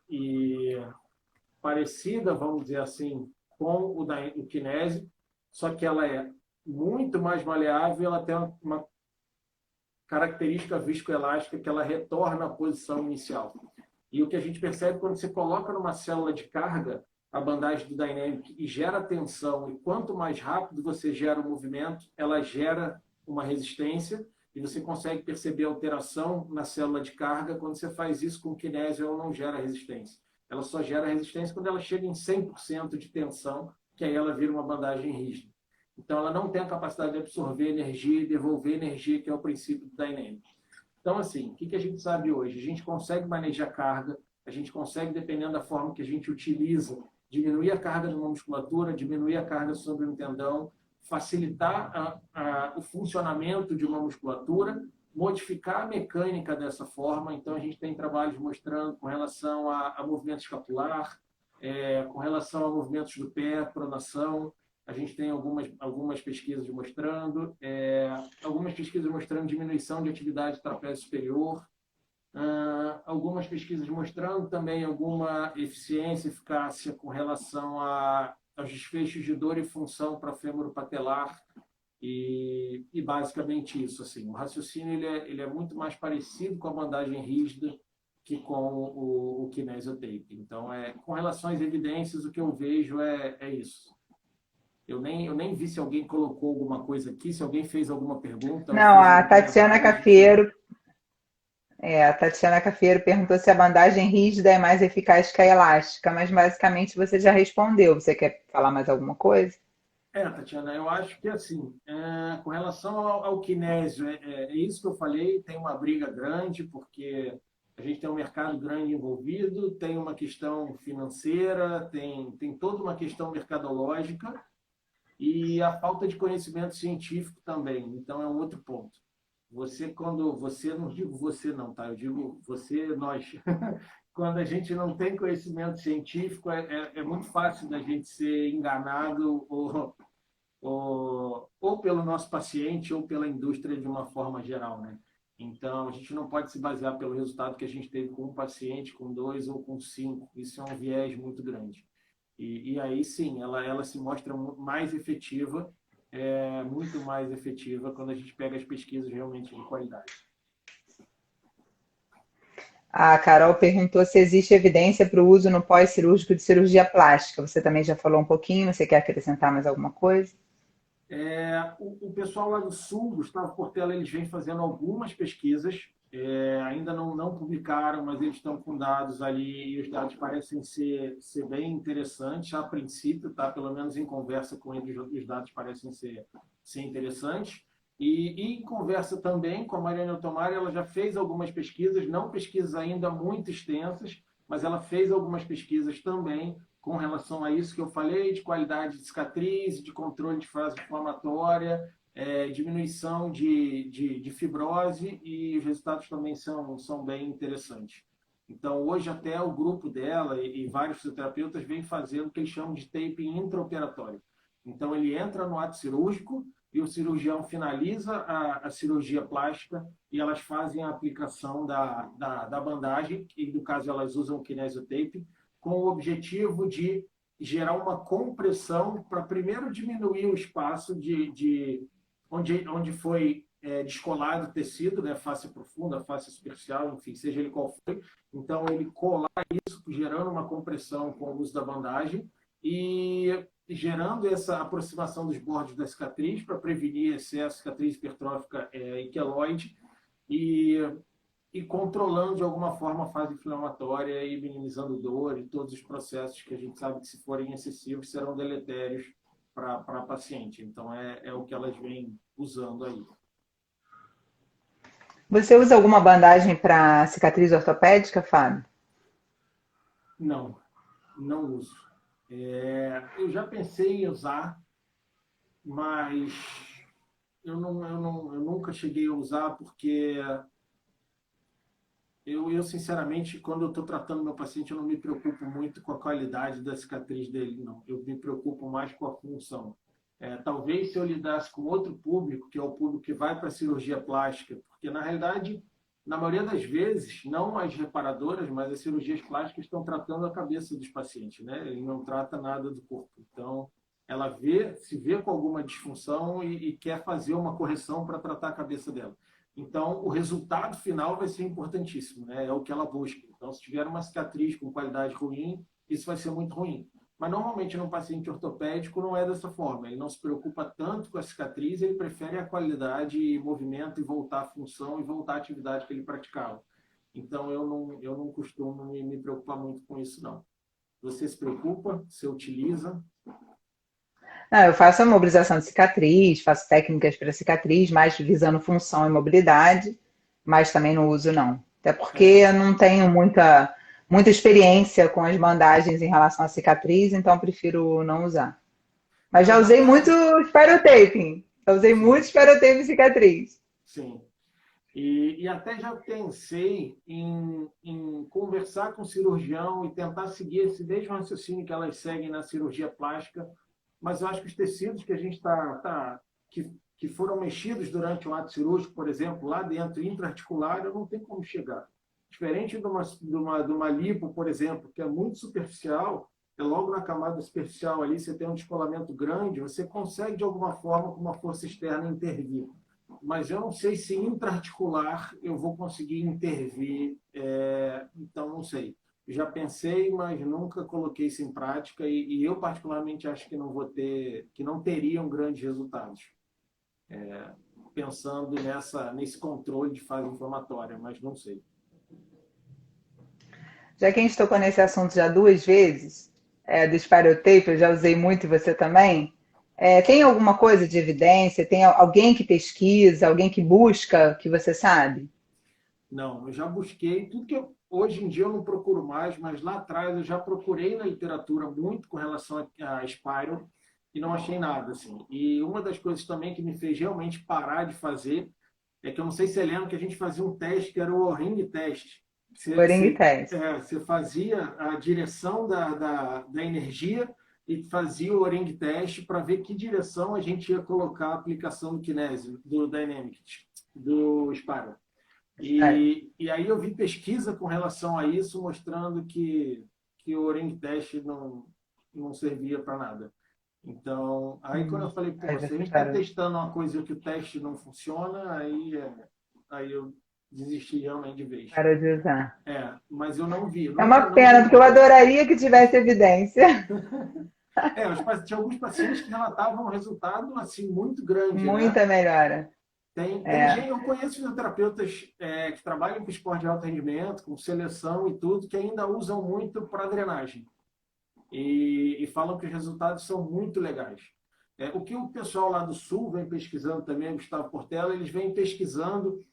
[SPEAKER 2] e parecida, vamos dizer assim, com o kinese, só que ela é muito mais maleável, ela tem uma característica viscoelástica que ela retorna à posição inicial. E o que a gente percebe quando você coloca numa célula de carga a bandagem do Dynamic e gera tensão, e quanto mais rápido você gera o movimento, ela gera uma resistência, e você consegue perceber alteração na célula de carga. Quando você faz isso com o kinésio, ela não gera resistência. Ela só gera resistência quando ela chega em 100% de tensão, que aí ela vira uma bandagem rígida. Então, ela não tem a capacidade de absorver energia e devolver energia, que é o princípio do Dynamic. Então, assim, o que a gente sabe hoje? A gente consegue manejar carga, a gente consegue, dependendo da forma que a gente utiliza, diminuir a carga numa musculatura, diminuir a carga sobre um tendão, facilitar o funcionamento de uma musculatura, modificar a mecânica dessa forma. Então, a gente tem trabalhos mostrando com relação a movimento escapular, com relação a movimentos do pé, pronação. A gente tem algumas pesquisas mostrando, diminuição de atividade do trapézio superior, algumas pesquisas mostrando também alguma eficiência, eficácia com relação aos desfechos de dor e função para fêmur patelar, e basicamente isso. Assim, o raciocínio ele é muito mais parecido com a bandagem rígida que com o kinesiotape. Então, com relação às evidências, o que eu vejo é isso. Eu nem vi se alguém colocou alguma coisa aqui, se alguém fez alguma pergunta.
[SPEAKER 1] Não, a Tatiana Cafiero. A Tatiana Cafiero perguntou se a bandagem rígida é mais eficaz que a elástica, mas basicamente você já respondeu. Você quer falar mais alguma coisa?
[SPEAKER 2] Tatiana, eu acho que assim, com relação ao kinésio, é isso que eu falei, tem uma briga grande, porque a gente tem um mercado grande envolvido, tem uma questão financeira, tem toda uma questão mercadológica, e a falta de conhecimento científico também. Então, é um outro ponto. Não digo você não, tá? Eu digo você, nós. Quando a gente não tem conhecimento científico, é muito fácil da gente ser enganado ou pelo nosso paciente ou pela indústria de uma forma geral, né? Então, a gente não pode se basear pelo resultado que a gente teve com um paciente, com 2 ou com 5. Isso é um viés muito grande. E aí, sim, ela se mostra mais efetiva, muito mais efetiva, quando a gente pega as pesquisas realmente de qualidade.
[SPEAKER 1] A Carol perguntou se existe evidência para o uso no pós-cirúrgico de cirurgia plástica. Você também já falou um pouquinho, você quer acrescentar mais alguma coisa?
[SPEAKER 2] O pessoal lá do Sul, Gustavo Portela, eles vêm fazendo algumas pesquisas, ainda não publicaram, mas eles estão com dados ali e os dados parecem ser bem interessantes a princípio, tá? Pelo menos em conversa com eles, os dados parecem ser interessantes. E em conversa também com a Mariana Otomari, ela já fez algumas pesquisas, não pesquisas ainda muito extensas, mas ela fez algumas pesquisas também com relação a isso que eu falei, de qualidade de cicatriz, de controle de fase inflamatória, diminuição de fibrose, e os resultados também são bem interessantes. Então, hoje até o grupo dela e vários fisioterapeutas vêm fazendo o que eles chamam de tape intraoperatório. Então, ele entra no ato cirúrgico e o cirurgião finaliza a cirurgia plástica e elas fazem a aplicação da bandagem, e no caso elas usam o kinesiotape, com o objetivo de gerar uma compressão para primeiro diminuir o espaço de onde foi descolado o tecido, né, face profunda, face superficial, enfim, seja ele qual foi. Então, ele colar isso, gerando uma compressão com o uso da bandagem e gerando essa aproximação dos bordes da cicatriz para prevenir excesso, cicatriz hipertrófica e queloide, e controlando de alguma forma a fase inflamatória e minimizando dor e todos os processos que a gente sabe que, se forem excessivos, serão deletérios para a paciente. Então, é o que elas vêm usando aí.
[SPEAKER 1] Você usa alguma bandagem para cicatriz ortopédica, Fábio?
[SPEAKER 2] Não uso. Eu já pensei em usar, mas eu nunca cheguei a usar, porque eu sinceramente, quando eu estou tratando meu paciente, eu não me preocupo muito com a qualidade da cicatriz dele, não. Eu me preocupo mais com a função. Talvez se eu lidasse com outro público, que é o público que vai para a cirurgia plástica, porque na realidade, na maioria das vezes, não as reparadoras, mas as cirurgias plásticas estão tratando a cabeça dos pacientes, né? Ele não trata nada do corpo. Então, ela se vê com alguma disfunção e quer fazer uma correção para tratar a cabeça dela. Então, o resultado final vai ser importantíssimo, né? É o que ela busca. Então, se tiver uma cicatriz com qualidade ruim, isso vai ser muito ruim. Mas, normalmente, num paciente ortopédico, não é dessa forma. Ele não se preocupa tanto com a cicatriz, ele prefere a qualidade e movimento e voltar à função e voltar à atividade que ele praticava. Então, eu não costumo me preocupar muito com isso, não. Você se preocupa? Você utiliza?
[SPEAKER 1] Não, eu faço a mobilização de cicatriz, faço técnicas para cicatriz, mais visando função e mobilidade, mas também não uso, não. Até porque eu não tenho muita experiência com as bandagens em relação à cicatriz, então prefiro não usar. Mas
[SPEAKER 2] Não,
[SPEAKER 1] já
[SPEAKER 2] já
[SPEAKER 1] usei
[SPEAKER 2] tá.
[SPEAKER 1] muito Spirotaping. Já usei muito
[SPEAKER 2] Sim,
[SPEAKER 1] Spirotaping cicatriz.
[SPEAKER 2] sim. E até já pensei em conversar com o cirurgião e tentar seguir esse mesmo raciocínio que elas seguem na cirurgia plástica, mas eu acho que os tecidos que a gente que foram mexidos durante o ato cirúrgico, por exemplo, lá dentro, intraarticular, eu não tenho como chegar. Diferente de uma lipo, por exemplo, que é muito superficial, é logo na camada superficial ali, você tem um descolamento grande, você consegue, de alguma forma, com uma força externa, intervir, mas eu não sei se intraarticular eu vou conseguir intervir, então não sei. Já pensei, mas nunca coloquei isso em prática e eu particularmente acho que não vou ter, que não teriam grandes resultados, pensando nesse controle de fase inflamatória, mas não sei.
[SPEAKER 1] Já que a gente tocou nesse assunto já duas vezes, do Spirotaping, eu já usei muito e você também. Tem alguma coisa de evidência? Tem alguém que pesquisa, alguém que busca, que você sabe?
[SPEAKER 2] Não, eu já busquei, tudo que hoje em dia eu não procuro mais, mas lá atrás eu já procurei na literatura muito com relação a Spiral e não achei nada, assim. E uma das coisas também que me fez realmente parar de fazer é que eu não sei se você lembra que a gente fazia um teste que era o ring test.
[SPEAKER 1] O ring test.
[SPEAKER 2] Você fazia a direção da energia e fazia o ring test para ver que direção a gente ia colocar a aplicação do Kinésio, do Dynamic, do Spiral.
[SPEAKER 1] Sério.
[SPEAKER 2] E aí eu vi pesquisa com relação a isso, mostrando que o Ring Test não servia para nada. Então, aí quando eu falei, pô,
[SPEAKER 1] Aí
[SPEAKER 2] se a
[SPEAKER 1] você
[SPEAKER 2] gente está
[SPEAKER 1] parou.
[SPEAKER 2] testando uma coisa que o teste não funciona, aí eu desisti realmente de vez.
[SPEAKER 1] Parou de usar.
[SPEAKER 2] Mas eu não vi,
[SPEAKER 1] É uma
[SPEAKER 2] nunca não me
[SPEAKER 1] pena, porque eu
[SPEAKER 2] encontrei.
[SPEAKER 1] adoraria que tivesse evidência.
[SPEAKER 2] Tinha alguns pacientes que relatavam um resultado assim muito grande, né?
[SPEAKER 1] Muita melhora.
[SPEAKER 2] Tem
[SPEAKER 1] É.
[SPEAKER 2] gente, eu conheço fisioterapeutas que trabalham com esporte de alto rendimento, com seleção e tudo, que ainda usam muito para drenagem. E falam que os resultados são muito legais. O que o pessoal lá do Sul vem pesquisando também, Gustavo Portela, eles vêm pesquisando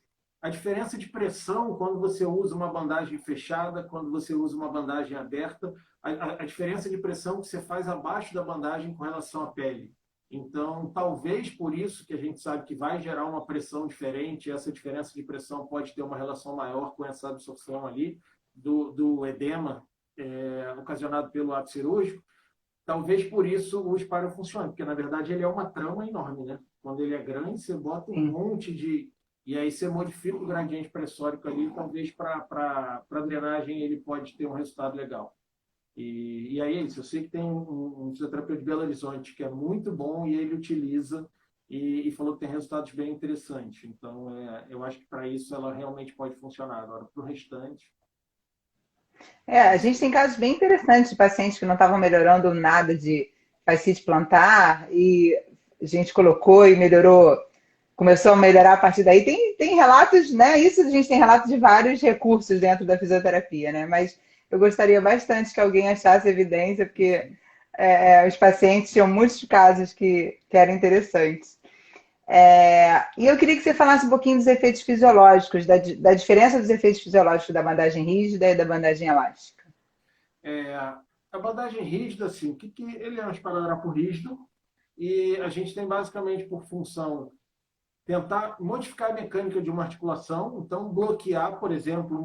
[SPEAKER 2] a diferença de pressão quando você usa uma bandagem fechada, quando você usa uma bandagem aberta, a diferença de pressão que você faz abaixo da bandagem com relação à pele. Então, talvez por isso que a gente sabe que vai gerar uma pressão diferente, essa diferença de pressão pode ter uma relação maior com essa absorção ali do edema ocasionado pelo ato cirúrgico. Talvez por isso o esparo funcione, porque na verdade ele é uma trama enorme, né? Quando ele é grande, você bota um
[SPEAKER 1] Sim.
[SPEAKER 2] monte de. E aí você modifica o gradiente pressórico ali, talvez para drenagem ele pode ter um resultado legal. E aí é isso. Eu sei que tem um fisioterapeuta de Belo Horizonte que é muito bom e ele utiliza e falou que tem resultados bem interessantes. Então, eu acho que para isso ela realmente pode funcionar. Agora, para o restante,
[SPEAKER 1] A
[SPEAKER 2] não
[SPEAKER 1] gente
[SPEAKER 2] sei.
[SPEAKER 1] tem casos bem interessantes de pacientes que não estavam melhorando nada de fascite plantar e a gente colocou e melhorou, começou a melhorar a partir daí. Tem relatos, né? Isso a gente tem relatos de vários recursos dentro da fisioterapia, né? Mas eu gostaria bastante que alguém achasse evidência, porque os pacientes tinham muitos casos que eram interessantes. E eu queria que você falasse um pouquinho dos efeitos fisiológicos, da diferença dos efeitos fisiológicos da bandagem rígida e da bandagem elástica.
[SPEAKER 2] É, a bandagem rígida, assim, ele é um esparadrapo rígido e a gente tem basicamente por função tentar modificar a mecânica de uma articulação, então bloquear, por exemplo,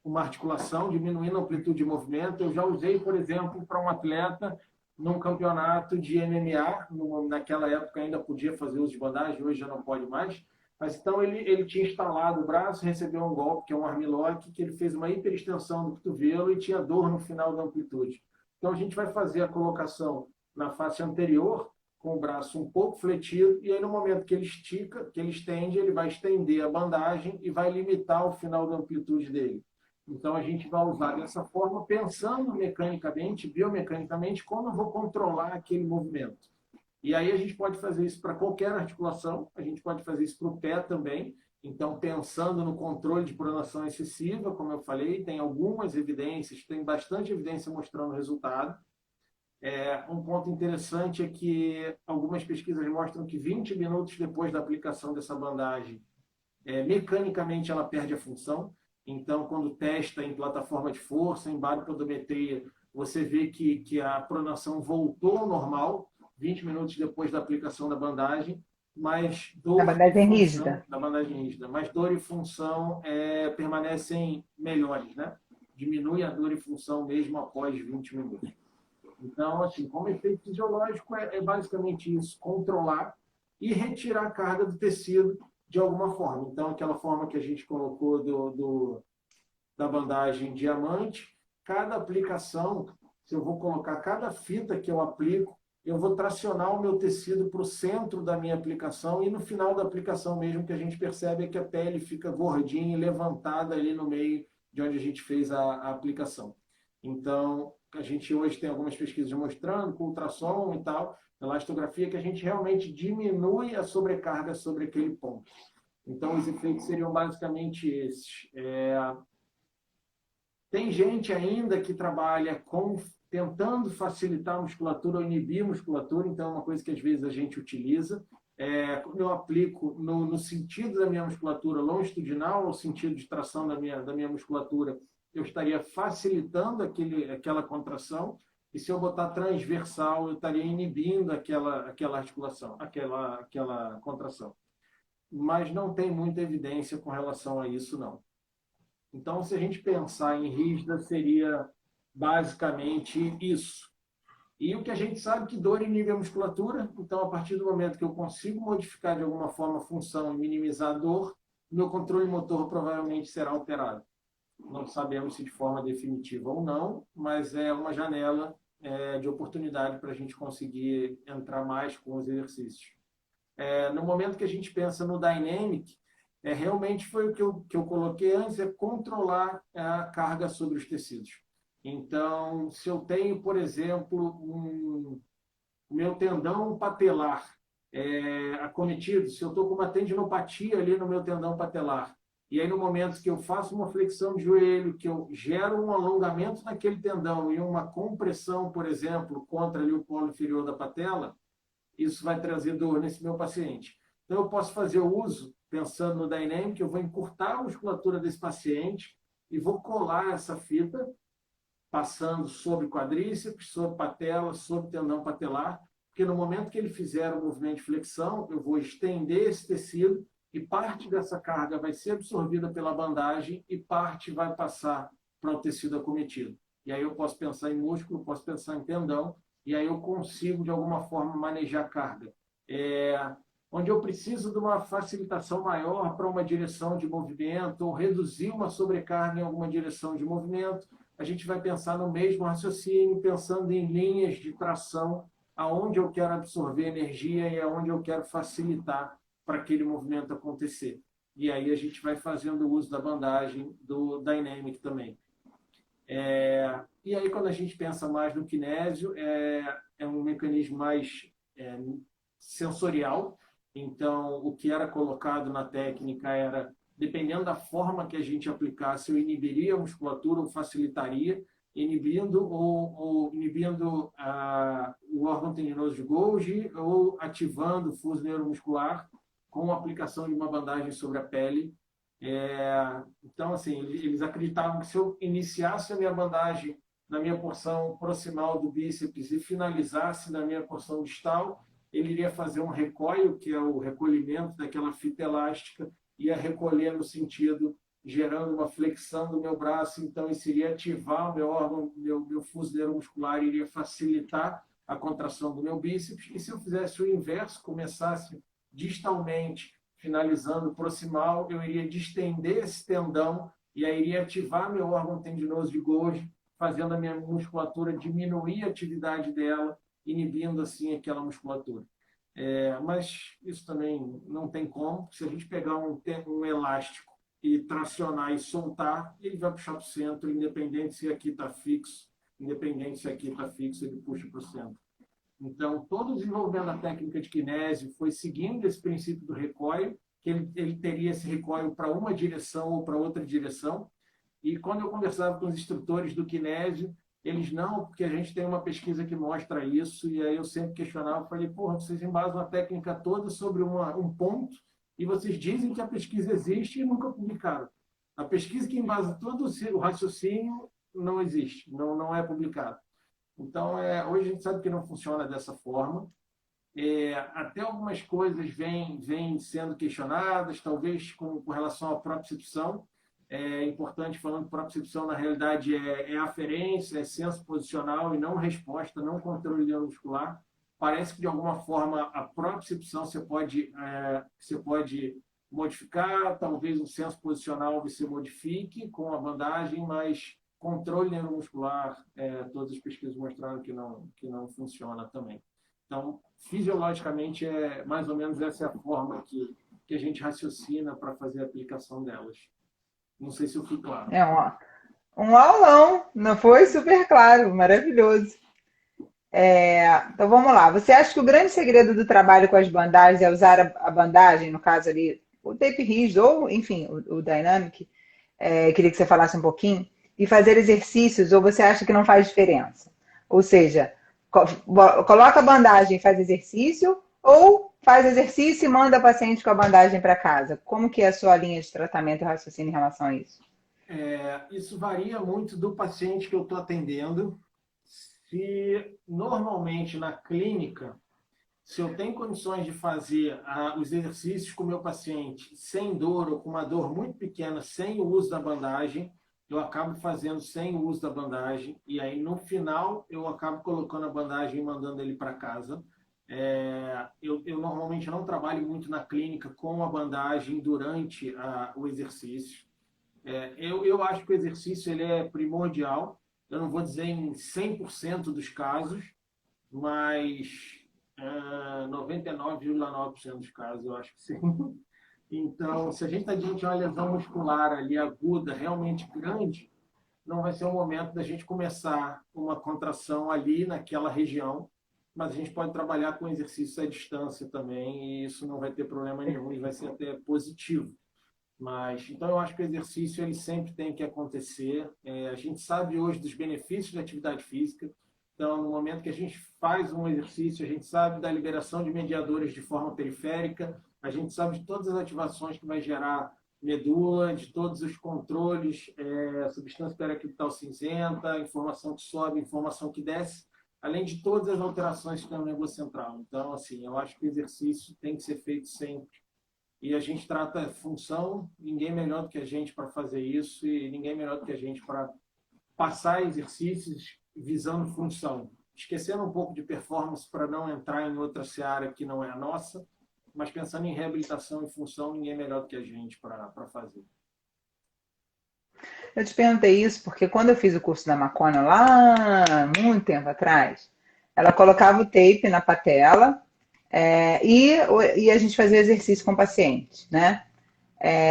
[SPEAKER 2] uma articulação, diminuindo a amplitude de movimento. Eu já usei, por exemplo, para um atleta num campeonato de MMA, naquela época ainda podia fazer uso de bandagem, hoje já não pode mais, mas então ele tinha instalado o braço, recebeu um golpe, que é um armlock, que ele fez uma hiperextensão do cotovelo e tinha dor no final da amplitude. Então a gente vai fazer a colocação na face anterior, com o braço um pouco fletido, e aí no momento que ele estica, que ele estende, ele vai estender a bandagem e vai limitar o final da amplitude dele. Então a gente vai usar dessa forma, pensando mecanicamente, biomecanicamente, como eu vou controlar aquele movimento. E aí a gente pode fazer isso para qualquer articulação, a gente pode fazer isso para o pé também. Então, pensando no controle de pronação excessiva, como eu falei, tem algumas evidências, tem bastante evidência mostrando resultado. Um ponto interessante é que algumas pesquisas mostram que 20 minutos depois da aplicação dessa bandagem, mecanicamente ela perde a função. Então, quando testa em plataforma de força, em baropodometria, você vê que a pronação voltou ao normal 20 minutos depois da aplicação da bandagem, mas
[SPEAKER 1] Na
[SPEAKER 2] dor e
[SPEAKER 1] bandagem
[SPEAKER 2] função
[SPEAKER 1] rígida.
[SPEAKER 2] da bandagem rígida, mas dor e função permanecem melhores, né? Diminui a dor e função mesmo após 20 minutos. Então, assim, como efeito fisiológico é basicamente isso, controlar e retirar a carga do tecido de alguma forma. Então, aquela forma que a gente colocou da bandagem diamante, cada aplicação, se eu vou colocar cada fita que eu aplico, eu vou tracionar o meu tecido para o centro da minha aplicação e no final da aplicação mesmo que a gente percebe é que a pele fica gordinha e levantada ali no meio de onde a gente fez a aplicação. Então, a gente hoje tem algumas pesquisas mostrando, com ultrassom e tal, elastografia, que a gente realmente diminui a sobrecarga sobre aquele ponto. Então, os efeitos seriam basicamente esses. Tem gente ainda que trabalha tentando facilitar a musculatura ou inibir a musculatura, então é uma coisa que às vezes a gente utiliza. Quando eu aplico no sentido da minha musculatura longitudinal, ou sentido de tração da minha musculatura, eu estaria facilitando aquela contração, e se eu botar transversal, eu estaria inibindo aquela articulação, aquela contração. Mas não tem muita evidência com relação a isso, não. Então, se a gente pensar em rígida, seria basicamente isso. E o que a gente sabe que dor inibe a musculatura, então, a partir do momento que eu consigo modificar de alguma forma a função e minimizar a dor, meu controle motor provavelmente será alterado. Não sabemos se de forma definitiva ou não, mas é uma janela de oportunidade para a gente conseguir entrar mais com os exercícios. No momento que a gente pensa no Dynamic, realmente foi o que eu coloquei antes, é controlar a carga sobre os tecidos. Então, se eu tenho, por exemplo, o meu tendão patelar acometido, se eu estou com uma tendinopatia ali no meu tendão patelar, e aí no momento que eu faço uma flexão de joelho, que eu gero um alongamento naquele tendão e uma compressão, por exemplo, contra ali o polo inferior da patela, isso vai trazer dor nesse meu paciente. Então, eu posso fazer o uso, pensando no Dynamic, eu vou encurtar a musculatura desse paciente e vou colar essa fita, passando sobre quadríceps, sobre patela, sobre tendão patelar, porque no momento que ele fizer o movimento de flexão, eu vou estender esse tecido e parte dessa carga vai ser absorvida pela bandagem e parte vai passar para o tecido acometido. E aí eu posso pensar em músculo, posso pensar em tendão, e aí eu consigo, de alguma forma, manejar a carga. Onde eu preciso de uma facilitação maior para uma direção de movimento ou reduzir uma sobrecarga em alguma direção de movimento, a gente vai pensar no mesmo raciocínio, pensando em linhas de tração, aonde eu quero absorver energia e aonde eu quero facilitar para aquele movimento acontecer. E aí a gente vai fazendo o uso da bandagem, do Dynamic também. E aí, quando a gente pensa mais no kinésio, é um mecanismo mais sensorial. Então, o que era colocado na técnica era, dependendo da forma que a gente aplicasse, eu inibiria a musculatura ou facilitaria, inibindo o órgão tendinoso de Golgi ou ativando o fuso neuromuscular com a aplicação de uma bandagem sobre a pele. Então, assim, eles acreditavam que se eu iniciasse a minha bandagem na minha porção proximal do bíceps e finalizasse na minha porção distal, ele iria fazer um recoil, que é o recolhimento daquela fita elástica, ia recolher no sentido, gerando uma flexão do meu braço, então isso iria ativar o meu órgão, meu fuso neuromuscular, iria facilitar a contração do meu bíceps, e se eu fizesse o inverso, começasse distalmente, finalizando proximal, eu iria distender esse tendão e aí iria ativar meu órgão tendinoso de Golgi, fazendo a minha musculatura diminuir a atividade dela, inibindo assim aquela musculatura. Mas isso também não tem como. Se a gente pegar um elástico e tracionar e soltar, ele vai puxar para o centro, independente se aqui está fixo, ele puxa para o centro. Então, todo o desenvolvimento da técnica de kinésio foi seguindo esse princípio do recoil, que ele teria esse recoil para uma direção ou para outra direção. E quando eu conversava com os instrutores do kinésio, eles não, porque a gente tem uma pesquisa que mostra isso, e aí eu sempre questionava, falei, porra, vocês embasam a técnica toda sobre um ponto, e vocês dizem que a pesquisa existe e nunca publicaram. A pesquisa que embasa todo o raciocínio não existe, não é publicado. Então, hoje a gente sabe que não funciona dessa forma. Até algumas coisas vêm sendo questionadas, talvez com relação à propriocepção. É importante, falando que propriocepção, na realidade, é aferência, é senso posicional e não resposta, não controle neuromuscular. Parece que, de alguma forma, a propriocepção você pode modificar, talvez o senso posicional você modifique com a bandagem, mas controle neuromuscular, todas as pesquisas mostraram que não funciona também. Então, fisiologicamente, mais ou menos essa é a forma que a gente raciocina para fazer a aplicação delas. Não sei se eu fui claro.
[SPEAKER 1] É um aulão, não foi? Super claro, maravilhoso. Então vamos lá. Você acha que o grande segredo do trabalho com as bandagens é usar a bandagem, no caso ali, o tape rígido, ou enfim, o Dynamic? Queria que você falasse um pouquinho, e fazer exercícios, ou você acha que não faz diferença? Ou seja, coloca a bandagem e faz exercício, ou faz exercício e manda a paciente com a bandagem para casa? Como que é a sua linha de tratamento e raciocínio em relação a isso?
[SPEAKER 2] Isso varia muito do paciente que eu estou atendendo. Se normalmente na clínica, se eu tenho condições de fazer os exercícios com o meu paciente sem dor ou com uma dor muito pequena, sem o uso da bandagem, eu acabo fazendo sem o uso da bandagem. E aí, no final, eu acabo colocando a bandagem e mandando ele para casa. Eu normalmente não trabalho muito na clínica com a bandagem durante o exercício. Eu acho que o exercício ele é primordial. Eu não vou dizer em 100% dos casos, mas 99,9% dos casos, eu acho que sim. Então, se a gente está diante de uma lesão muscular ali aguda, realmente grande, não vai ser o momento da gente começar uma contração ali naquela região, mas a gente pode trabalhar com exercícios à distância também, e isso não vai ter problema nenhum e vai ser até positivo. Então, eu acho que o exercício ele sempre tem que acontecer. A gente sabe hoje dos benefícios da atividade física. Então, no momento que a gente faz um exercício, a gente sabe da liberação de mediadores de forma periférica, a gente sabe de todas as ativações que vai gerar medula, de todos os controles, substância periaquetal cinzenta, informação que sobe, informação que desce, além de todas as alterações que tem no nervoso central. Então, assim, eu acho que o exercício tem que ser feito sempre. E a gente trata função, ninguém melhor do que a gente para fazer isso e ninguém melhor do que a gente para passar exercícios visando função. Esquecendo um pouco de performance para não entrar em outra seara que não é a nossa, mas pensando em reabilitação e função, ninguém melhor do que a gente para fazer.
[SPEAKER 1] Eu te perguntei isso porque quando eu fiz o curso da Macona lá, muito tempo atrás, ela colocava o tape na patela e a gente fazia exercício com o paciente, né?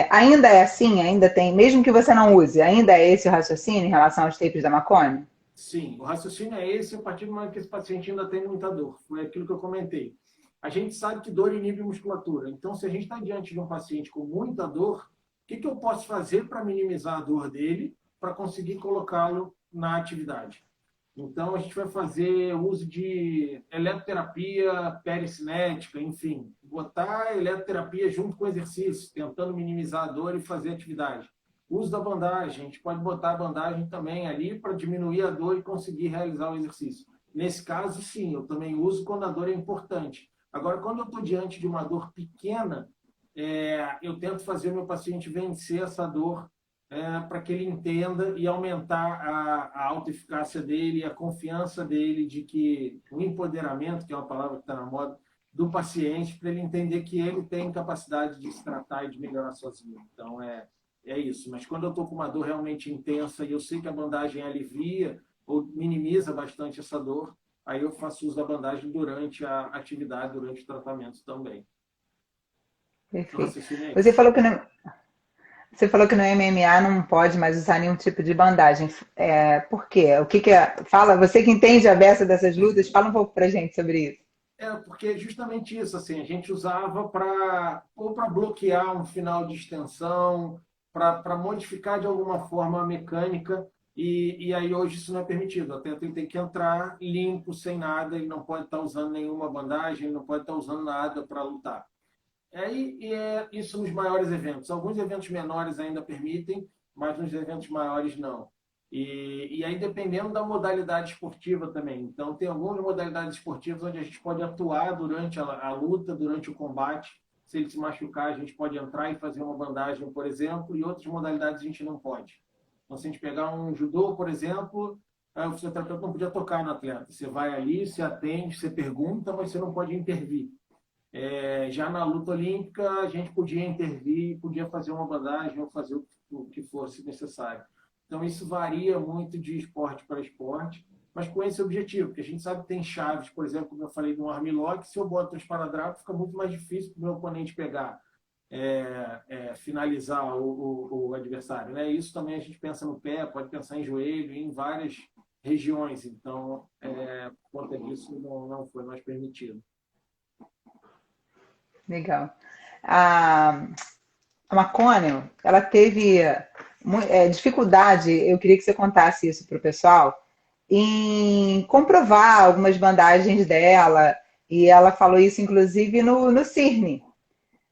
[SPEAKER 1] Ainda é assim? Ainda tem, mesmo que você não use, ainda é esse o raciocínio em relação aos tapes da Macone?
[SPEAKER 2] Sim, o raciocínio é esse a partir do momento que esse paciente ainda tem muita dor. Foi aquilo que eu comentei. A gente sabe que dor inibe musculatura. Então, se a gente está diante de um paciente com muita dor, o que eu posso fazer para minimizar a dor dele, para conseguir colocá-lo na atividade? Então, a gente vai fazer uso de eletroterapia pericinética, enfim, botar a eletroterapia junto com o exercício, tentando minimizar a dor e fazer atividade. Uso da bandagem, a gente pode botar a bandagem também ali para diminuir a dor e conseguir realizar o exercício. Nesse caso, sim, eu também uso quando a dor é importante. Agora, quando eu estou diante de uma dor pequena, eu tento fazer o meu paciente vencer essa dor para que ele entenda e aumentar a autoeficácia dele, a confiança dele de que o empoderamento, que é uma palavra que está na moda, do paciente, para ele entender que ele tem capacidade de se tratar e de melhorar sozinho. Então, é isso. Mas quando eu estou com uma dor realmente intensa e eu sei que a bandagem alivia ou minimiza bastante essa dor, aí eu faço uso da bandagem durante a atividade, durante o tratamento também.
[SPEAKER 1] Perfeito. Você falou que no MMA não pode mais usar nenhum tipo de bandagem. Por quê? O que é? Fala, você que entende a beça dessas lutas, fala um pouco pra gente sobre isso.
[SPEAKER 2] Porque é justamente isso, assim, a gente usava para bloquear um final de extensão, para modificar de alguma forma a mecânica, e aí hoje isso não é permitido. O atleta tem que entrar limpo, sem nada, ele não pode estar usando nenhuma bandagem, ele não pode estar usando nada para lutar. Isso nos maiores eventos. Alguns eventos menores ainda permitem, mas nos eventos maiores não. E aí, dependendo da modalidade esportiva também. Então, tem algumas modalidades esportivas onde a gente pode atuar durante a luta, durante o combate. Se ele se machucar, a gente pode entrar e fazer uma bandagem, por exemplo, e outras modalidades a gente não pode. Então, se a gente pegar um judô, por exemplo, o fisioterapeuta não podia tocar no atleta. Você vai ali, você atende, você pergunta, mas você não pode intervir. Já na luta olímpica, a gente podia intervir, podia fazer uma bandagem ou fazer o que fosse necessário. Então, isso varia muito de esporte para esporte, mas com esse objetivo, porque a gente sabe que tem chaves, por exemplo, como eu falei do armlock, se eu boto um esparadrapo, fica muito mais difícil para o meu oponente pegar, finalizar o adversário. Né? Isso também a gente pensa no pé, pode pensar em joelho, em várias regiões. Então, por conta disso, não foi mais permitido.
[SPEAKER 1] Legal. A, a McConnell, ela teve dificuldade, eu queria que você contasse isso para o pessoal, em comprovar algumas bandagens dela, e ela falou isso inclusive no CIRN,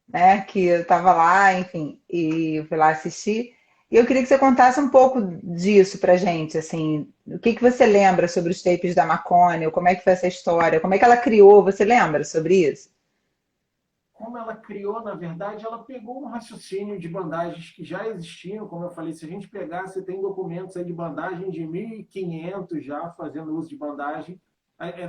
[SPEAKER 1] né? Que eu estava lá, enfim, e eu fui lá assistir. E eu queria que você contasse um pouco disso pra gente, assim, o que você lembra sobre os tapes da McConnell, como é que foi essa história, como é que ela criou, você lembra sobre isso?
[SPEAKER 2] Como ela criou, na verdade, ela pegou um raciocínio de bandagens que já existiam, como eu falei, se a gente pegar, você tem documentos aí de bandagem de 1500 já fazendo uso de bandagem,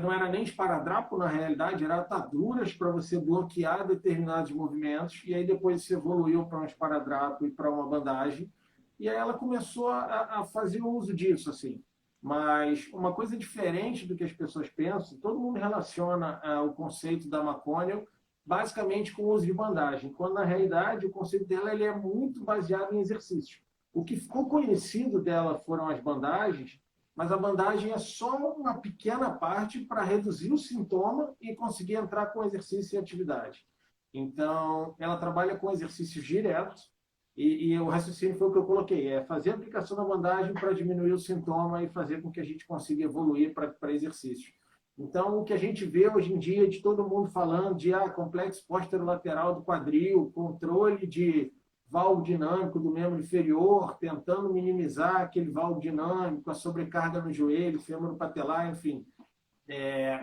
[SPEAKER 2] não era nem esparadrapo na realidade, era ataduras para você bloquear determinados movimentos, e aí depois você evoluiu para um esparadrapo e para uma bandagem, e aí ela começou a fazer uso disso, assim. Mas uma coisa diferente do que as pessoas pensam, todo mundo relaciona o conceito da McConnell basicamente com o uso de bandagem, quando na realidade o conceito dela ele é muito baseado em exercício. O que ficou conhecido dela foram as bandagens, mas a bandagem é só uma pequena parte para reduzir o sintoma e conseguir entrar com exercício e atividade. Então, ela trabalha com exercícios diretos e o raciocínio foi o que eu coloquei, fazer a aplicação da bandagem para diminuir o sintoma e fazer com que a gente consiga evoluir para exercício. Então, o que a gente vê hoje em dia de todo mundo falando de complexo posterolateral do quadril, controle de valgo dinâmico do membro inferior, tentando minimizar aquele valgo dinâmico, a sobrecarga no joelho, fêmur patelar, enfim.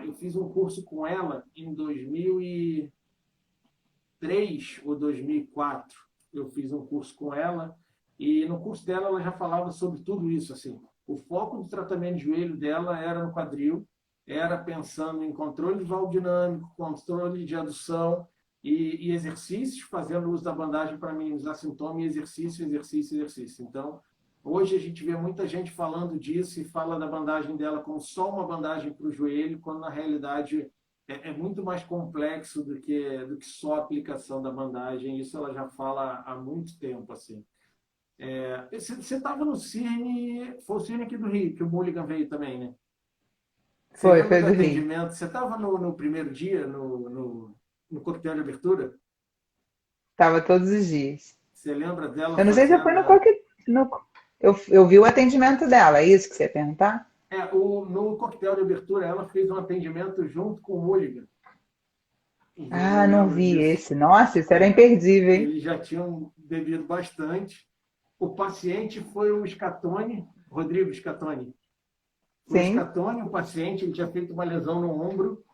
[SPEAKER 2] Eu fiz um curso com ela em 2003 ou 2004. Eu fiz um curso com ela e no curso dela ela já falava sobre tudo isso. Assim. O foco do tratamento de joelho dela era no quadril, era pensando em controle de valgo dinâmico, controle de adução e exercícios, fazendo uso da bandagem para minimizar sintoma e exercício, exercício, exercício. Então, hoje a gente vê muita gente falando disso e fala da bandagem dela como só uma bandagem para o joelho, quando na realidade é muito mais complexo do que só a aplicação da bandagem. Isso ela já fala há muito tempo, assim. Você estava no CIRN, foi o CIRN aqui do Rio, que o Mulligan veio também, né? Você lembra
[SPEAKER 1] Foi
[SPEAKER 2] do
[SPEAKER 1] do Rio.
[SPEAKER 2] atendimento? Você estava no primeiro dia, no coquetel de abertura?
[SPEAKER 1] Tava todos os dias.
[SPEAKER 2] Você lembra dela
[SPEAKER 1] Eu não sei se foi
[SPEAKER 2] fazendo...
[SPEAKER 1] no coquetel. Eu vi o atendimento dela, é isso que você ia perguntar?
[SPEAKER 2] No coquetel de abertura, ela fez um atendimento junto com o Mulligan. Eu
[SPEAKER 1] Ah, não
[SPEAKER 2] lembro
[SPEAKER 1] vi
[SPEAKER 2] disso.
[SPEAKER 1] esse. Nossa, isso era imperdível, hein?
[SPEAKER 2] Eles já tinham bebido bastante. O paciente foi o Scatone, Rodrigo Scatone. O
[SPEAKER 1] Sim.
[SPEAKER 2] Scatone, o paciente, ele tinha feito uma lesão no ombro.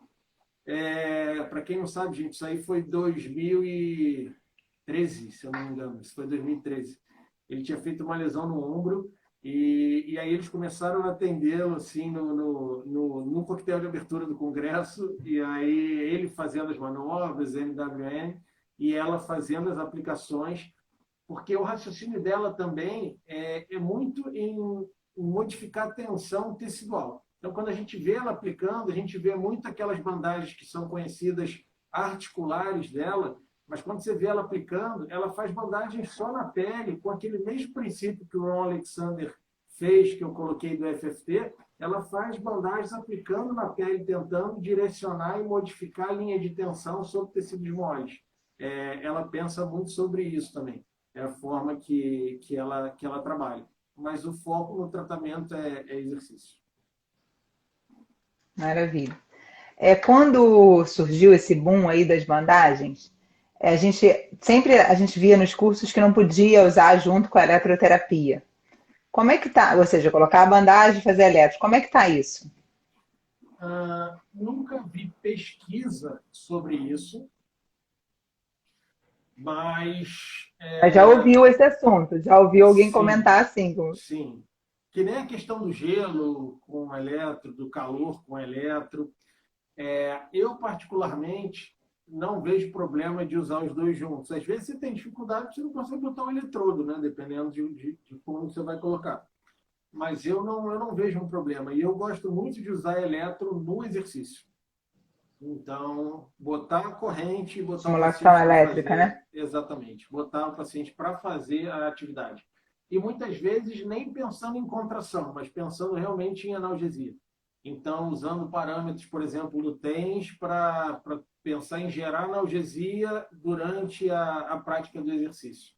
[SPEAKER 2] Para quem não sabe, gente, isso aí foi 2013, se eu não me engano. Isso foi 2013. Ele tinha feito uma lesão no ombro e aí eles começaram a atendê-lo assim no coquetel de abertura do congresso e aí ele fazendo as manobras, NWN, e ela fazendo as aplicações, porque o raciocínio dela também é muito em modificar a tensão tecidual. Então, quando a gente vê ela aplicando, a gente vê muito aquelas bandagens que são conhecidas articulares dela, mas quando você vê ela aplicando, ela faz bandagens só na pele, com aquele mesmo princípio que o Ron Alexander fez, que eu coloquei do FFT, ela faz bandagens aplicando na pele, tentando direcionar e modificar a linha de tensão sobre tecidos moles. Ela pensa muito sobre isso também. É a forma que ela trabalha. Mas o foco no tratamento é exercício.
[SPEAKER 1] Maravilha. Quando surgiu esse boom aí das bandagens, A gente via nos cursos que não podia usar junto com a eletroterapia. Como é que tá? Ou seja, colocar a bandagem e fazer eletro. Como é que tá isso?
[SPEAKER 2] Nunca vi pesquisa sobre isso, mas
[SPEAKER 1] Mas já ouviu esse assunto? Já ouviu alguém
[SPEAKER 2] sim,
[SPEAKER 1] comentar assim?
[SPEAKER 2] sim. Que nem a questão do gelo com eletro, do calor com eletro. Eu, particularmente, não vejo problema de usar os dois juntos. Às vezes você tem dificuldade, você não consegue botar um eletrodo, né? Dependendo de como você vai colocar. Mas eu não vejo um problema. E eu gosto muito de usar eletro no exercício. Então, botar a corrente e botar o
[SPEAKER 1] Estimulação
[SPEAKER 2] paciente para
[SPEAKER 1] elétrica, né?
[SPEAKER 2] fazer, exatamente, botar o paciente para fazer a atividade. E muitas vezes nem pensando em contração, mas pensando realmente em analgesia. Então, usando parâmetros, por exemplo, do TENS para pensar em gerar analgesia durante a prática do exercício.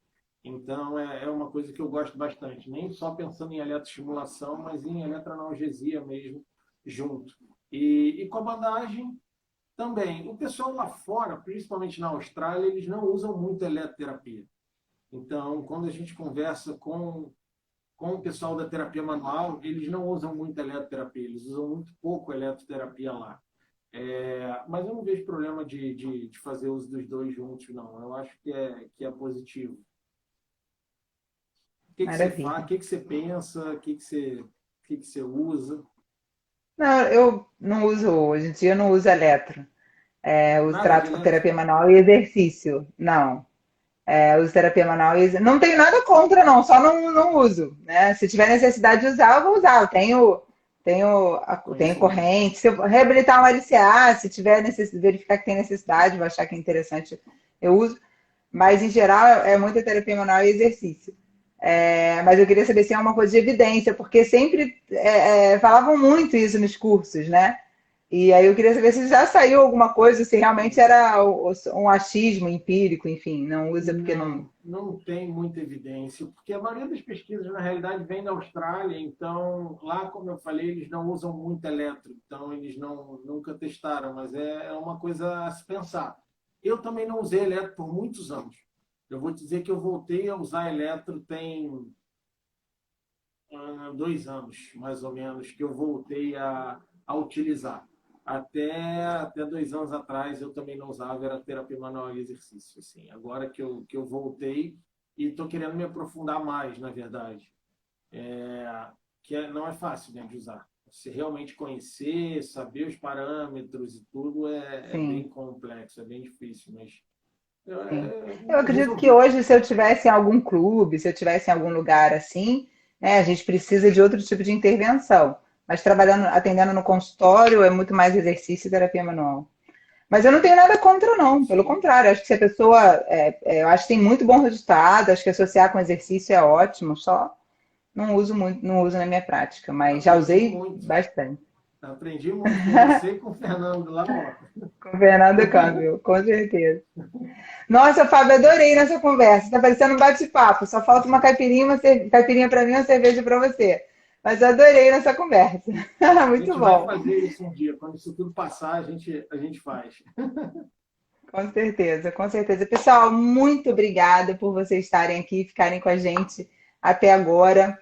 [SPEAKER 2] Então, é uma coisa que eu gosto bastante, nem só pensando em eletroestimulação, mas em eletroanalgesia mesmo, junto. E com a bandagem, também, o pessoal lá fora, principalmente na Austrália, eles não usam muito eletroterapia. Então, quando a gente conversa com o pessoal da terapia manual, eles não usam muito eletroterapia, eles usam muito pouco eletroterapia lá. Mas eu não vejo problema de fazer uso dos dois juntos, não. Eu acho que é positivo. O que você faz,
[SPEAKER 1] Maravilha.
[SPEAKER 2] o que você pensa, o que você usa?
[SPEAKER 1] Não, eu não uso, hoje em dia eu não uso eletro. Eu
[SPEAKER 2] Nada de
[SPEAKER 1] trato com
[SPEAKER 2] eletro?
[SPEAKER 1] terapia manual e exercício. Não. Uso terapia manual e não tenho nada contra, não, só não uso. Né? Se tiver necessidade de usar, eu vou usar. Eu tenho
[SPEAKER 2] Conhecimento.
[SPEAKER 1] corrente. Se eu reabilitar um LCA, se tiver necessidade, verificar que tem necessidade, vou achar que é interessante, eu uso. Mas, em geral, é muita terapia manual e exercício. Mas eu queria saber se é uma coisa de evidência, porque sempre falavam muito isso nos cursos, né? E aí eu queria saber se já saiu alguma coisa, se realmente era um achismo empírico, enfim, não usa porque não.
[SPEAKER 2] Não tem muita evidência, porque a maioria das pesquisas, na realidade, vem da Austrália, então lá, como eu falei, eles não usam muito eletro, então eles nunca testaram, mas é uma coisa a se pensar. Eu também não usei eletro por muitos anos. Eu vou dizer que eu voltei a usar eletro tem 2 anos, mais ou menos, que eu voltei a utilizar. Até 2 anos atrás eu também não usava, era terapia manual e exercício. Assim. Agora que eu voltei e estou querendo me aprofundar mais, na verdade. Não é fácil, né, de usar. Você realmente conhecer, saber os parâmetros e tudo é bem
[SPEAKER 1] Sim,
[SPEAKER 2] complexo, é bem difícil, mas
[SPEAKER 1] sim. Eu acredito que
[SPEAKER 2] resolvi.
[SPEAKER 1] hoje, se eu tivesse em algum clube, se eu tivesse em algum lugar assim, né, a gente precisa de outro tipo de intervenção. Mas trabalhando, atendendo no consultório, é muito mais exercício e terapia manual. Mas eu não tenho nada contra, não. Pelo
[SPEAKER 2] Sim,
[SPEAKER 1] contrário, acho que se a pessoa. Eu acho que tem muito bom resultado, acho que associar com exercício é ótimo, só não uso muito, não uso na minha prática, mas já
[SPEAKER 2] aprendi
[SPEAKER 1] usei
[SPEAKER 2] muito.
[SPEAKER 1] bastante.
[SPEAKER 2] Aprendi muito com você e com o Fernando lá, ó.
[SPEAKER 1] Com o Fernando Câmbio, com certeza. Nossa, Fábio, adorei nossa conversa. Tá parecendo um bate-papo. Só falta uma caipirinha, caipirinha para mim e uma cerveja para você. Mas eu adorei nossa conversa.
[SPEAKER 2] A
[SPEAKER 1] Muito
[SPEAKER 2] gente vai
[SPEAKER 1] bom.
[SPEAKER 2] fazer isso um dia. Quando isso tudo passar, a gente faz.
[SPEAKER 1] Com certeza, com certeza. Pessoal, muito obrigada por vocês estarem aqui, ficarem com a gente até agora.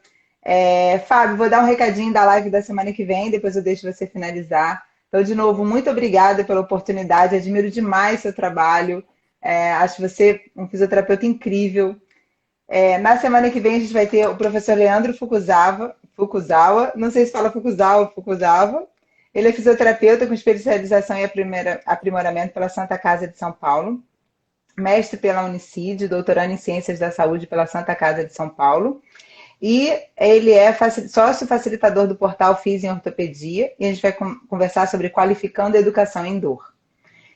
[SPEAKER 1] Fábio, vou dar um recadinho da live da semana que vem, depois eu deixo você finalizar. Então, de novo, muito obrigada pela oportunidade, admiro demais seu trabalho. Acho você um fisioterapeuta incrível. Na semana que vem a gente vai ter o professor Leandro Fukuzawa, não sei se fala Fukuzawa ou Fukuzawa. Ele é fisioterapeuta com especialização em aprimoramento pela Santa Casa de São Paulo, mestre pela Unicid, doutorando em Ciências da Saúde pela Santa Casa de São Paulo. E ele é sócio facilitador do portal Fiz em Ortopedia, e a gente vai conversar sobre qualificando a educação em dor.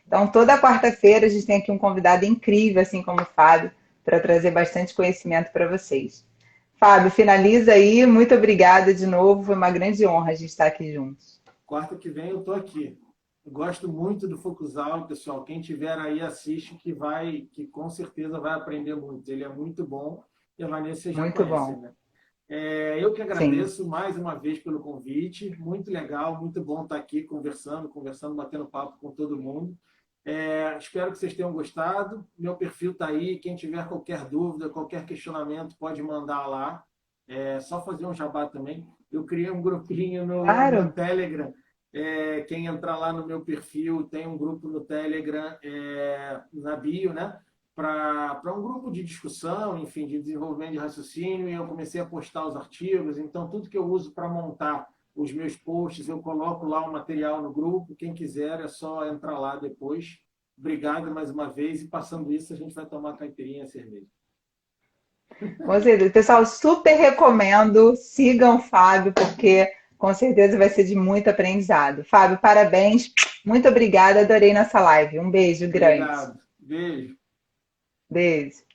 [SPEAKER 1] Então, toda quarta-feira a gente tem aqui um convidado incrível, assim como o Fábio, para trazer bastante conhecimento para vocês. Fábio, finaliza aí. Muito obrigada de novo. Foi uma grande honra a gente estar aqui juntos.
[SPEAKER 2] Quarta que vem eu tô aqui. Eu gosto muito do Fukuzawa, pessoal. Quem tiver aí, assiste que com certeza vai aprender muito. Ele é muito bom e a Vanessa vocês já
[SPEAKER 1] Muito
[SPEAKER 2] conhecem,
[SPEAKER 1] bom.
[SPEAKER 2] né? Eu que
[SPEAKER 1] Sim.
[SPEAKER 2] agradeço mais uma vez pelo convite. Muito legal, muito bom estar aqui conversando, batendo papo com todo mundo. Espero que vocês tenham gostado. Meu perfil está aí. Quem tiver qualquer dúvida, qualquer questionamento, pode mandar lá. É só fazer um jabá também. Eu criei um grupinho no
[SPEAKER 1] Claro.
[SPEAKER 2] Telegram. Quem entrar lá no meu perfil, tem um grupo no Telegram, na bio, né? Para um grupo de discussão, enfim, de desenvolvimento de raciocínio, e eu comecei a postar os artigos. Então, tudo que eu uso para montar os meus posts, eu coloco lá o material no grupo. Quem quiser é só entrar lá depois. Obrigado mais uma vez. E passando isso, a gente vai tomar caipirinha e cerveja.
[SPEAKER 1] Com certeza. Pessoal, super recomendo. Sigam o Fábio, porque com certeza vai ser de muito aprendizado. Fábio, parabéns. Muito obrigada. Adorei nossa live. Um beijo grande.
[SPEAKER 2] Obrigado. Beijo.
[SPEAKER 1] Beijo.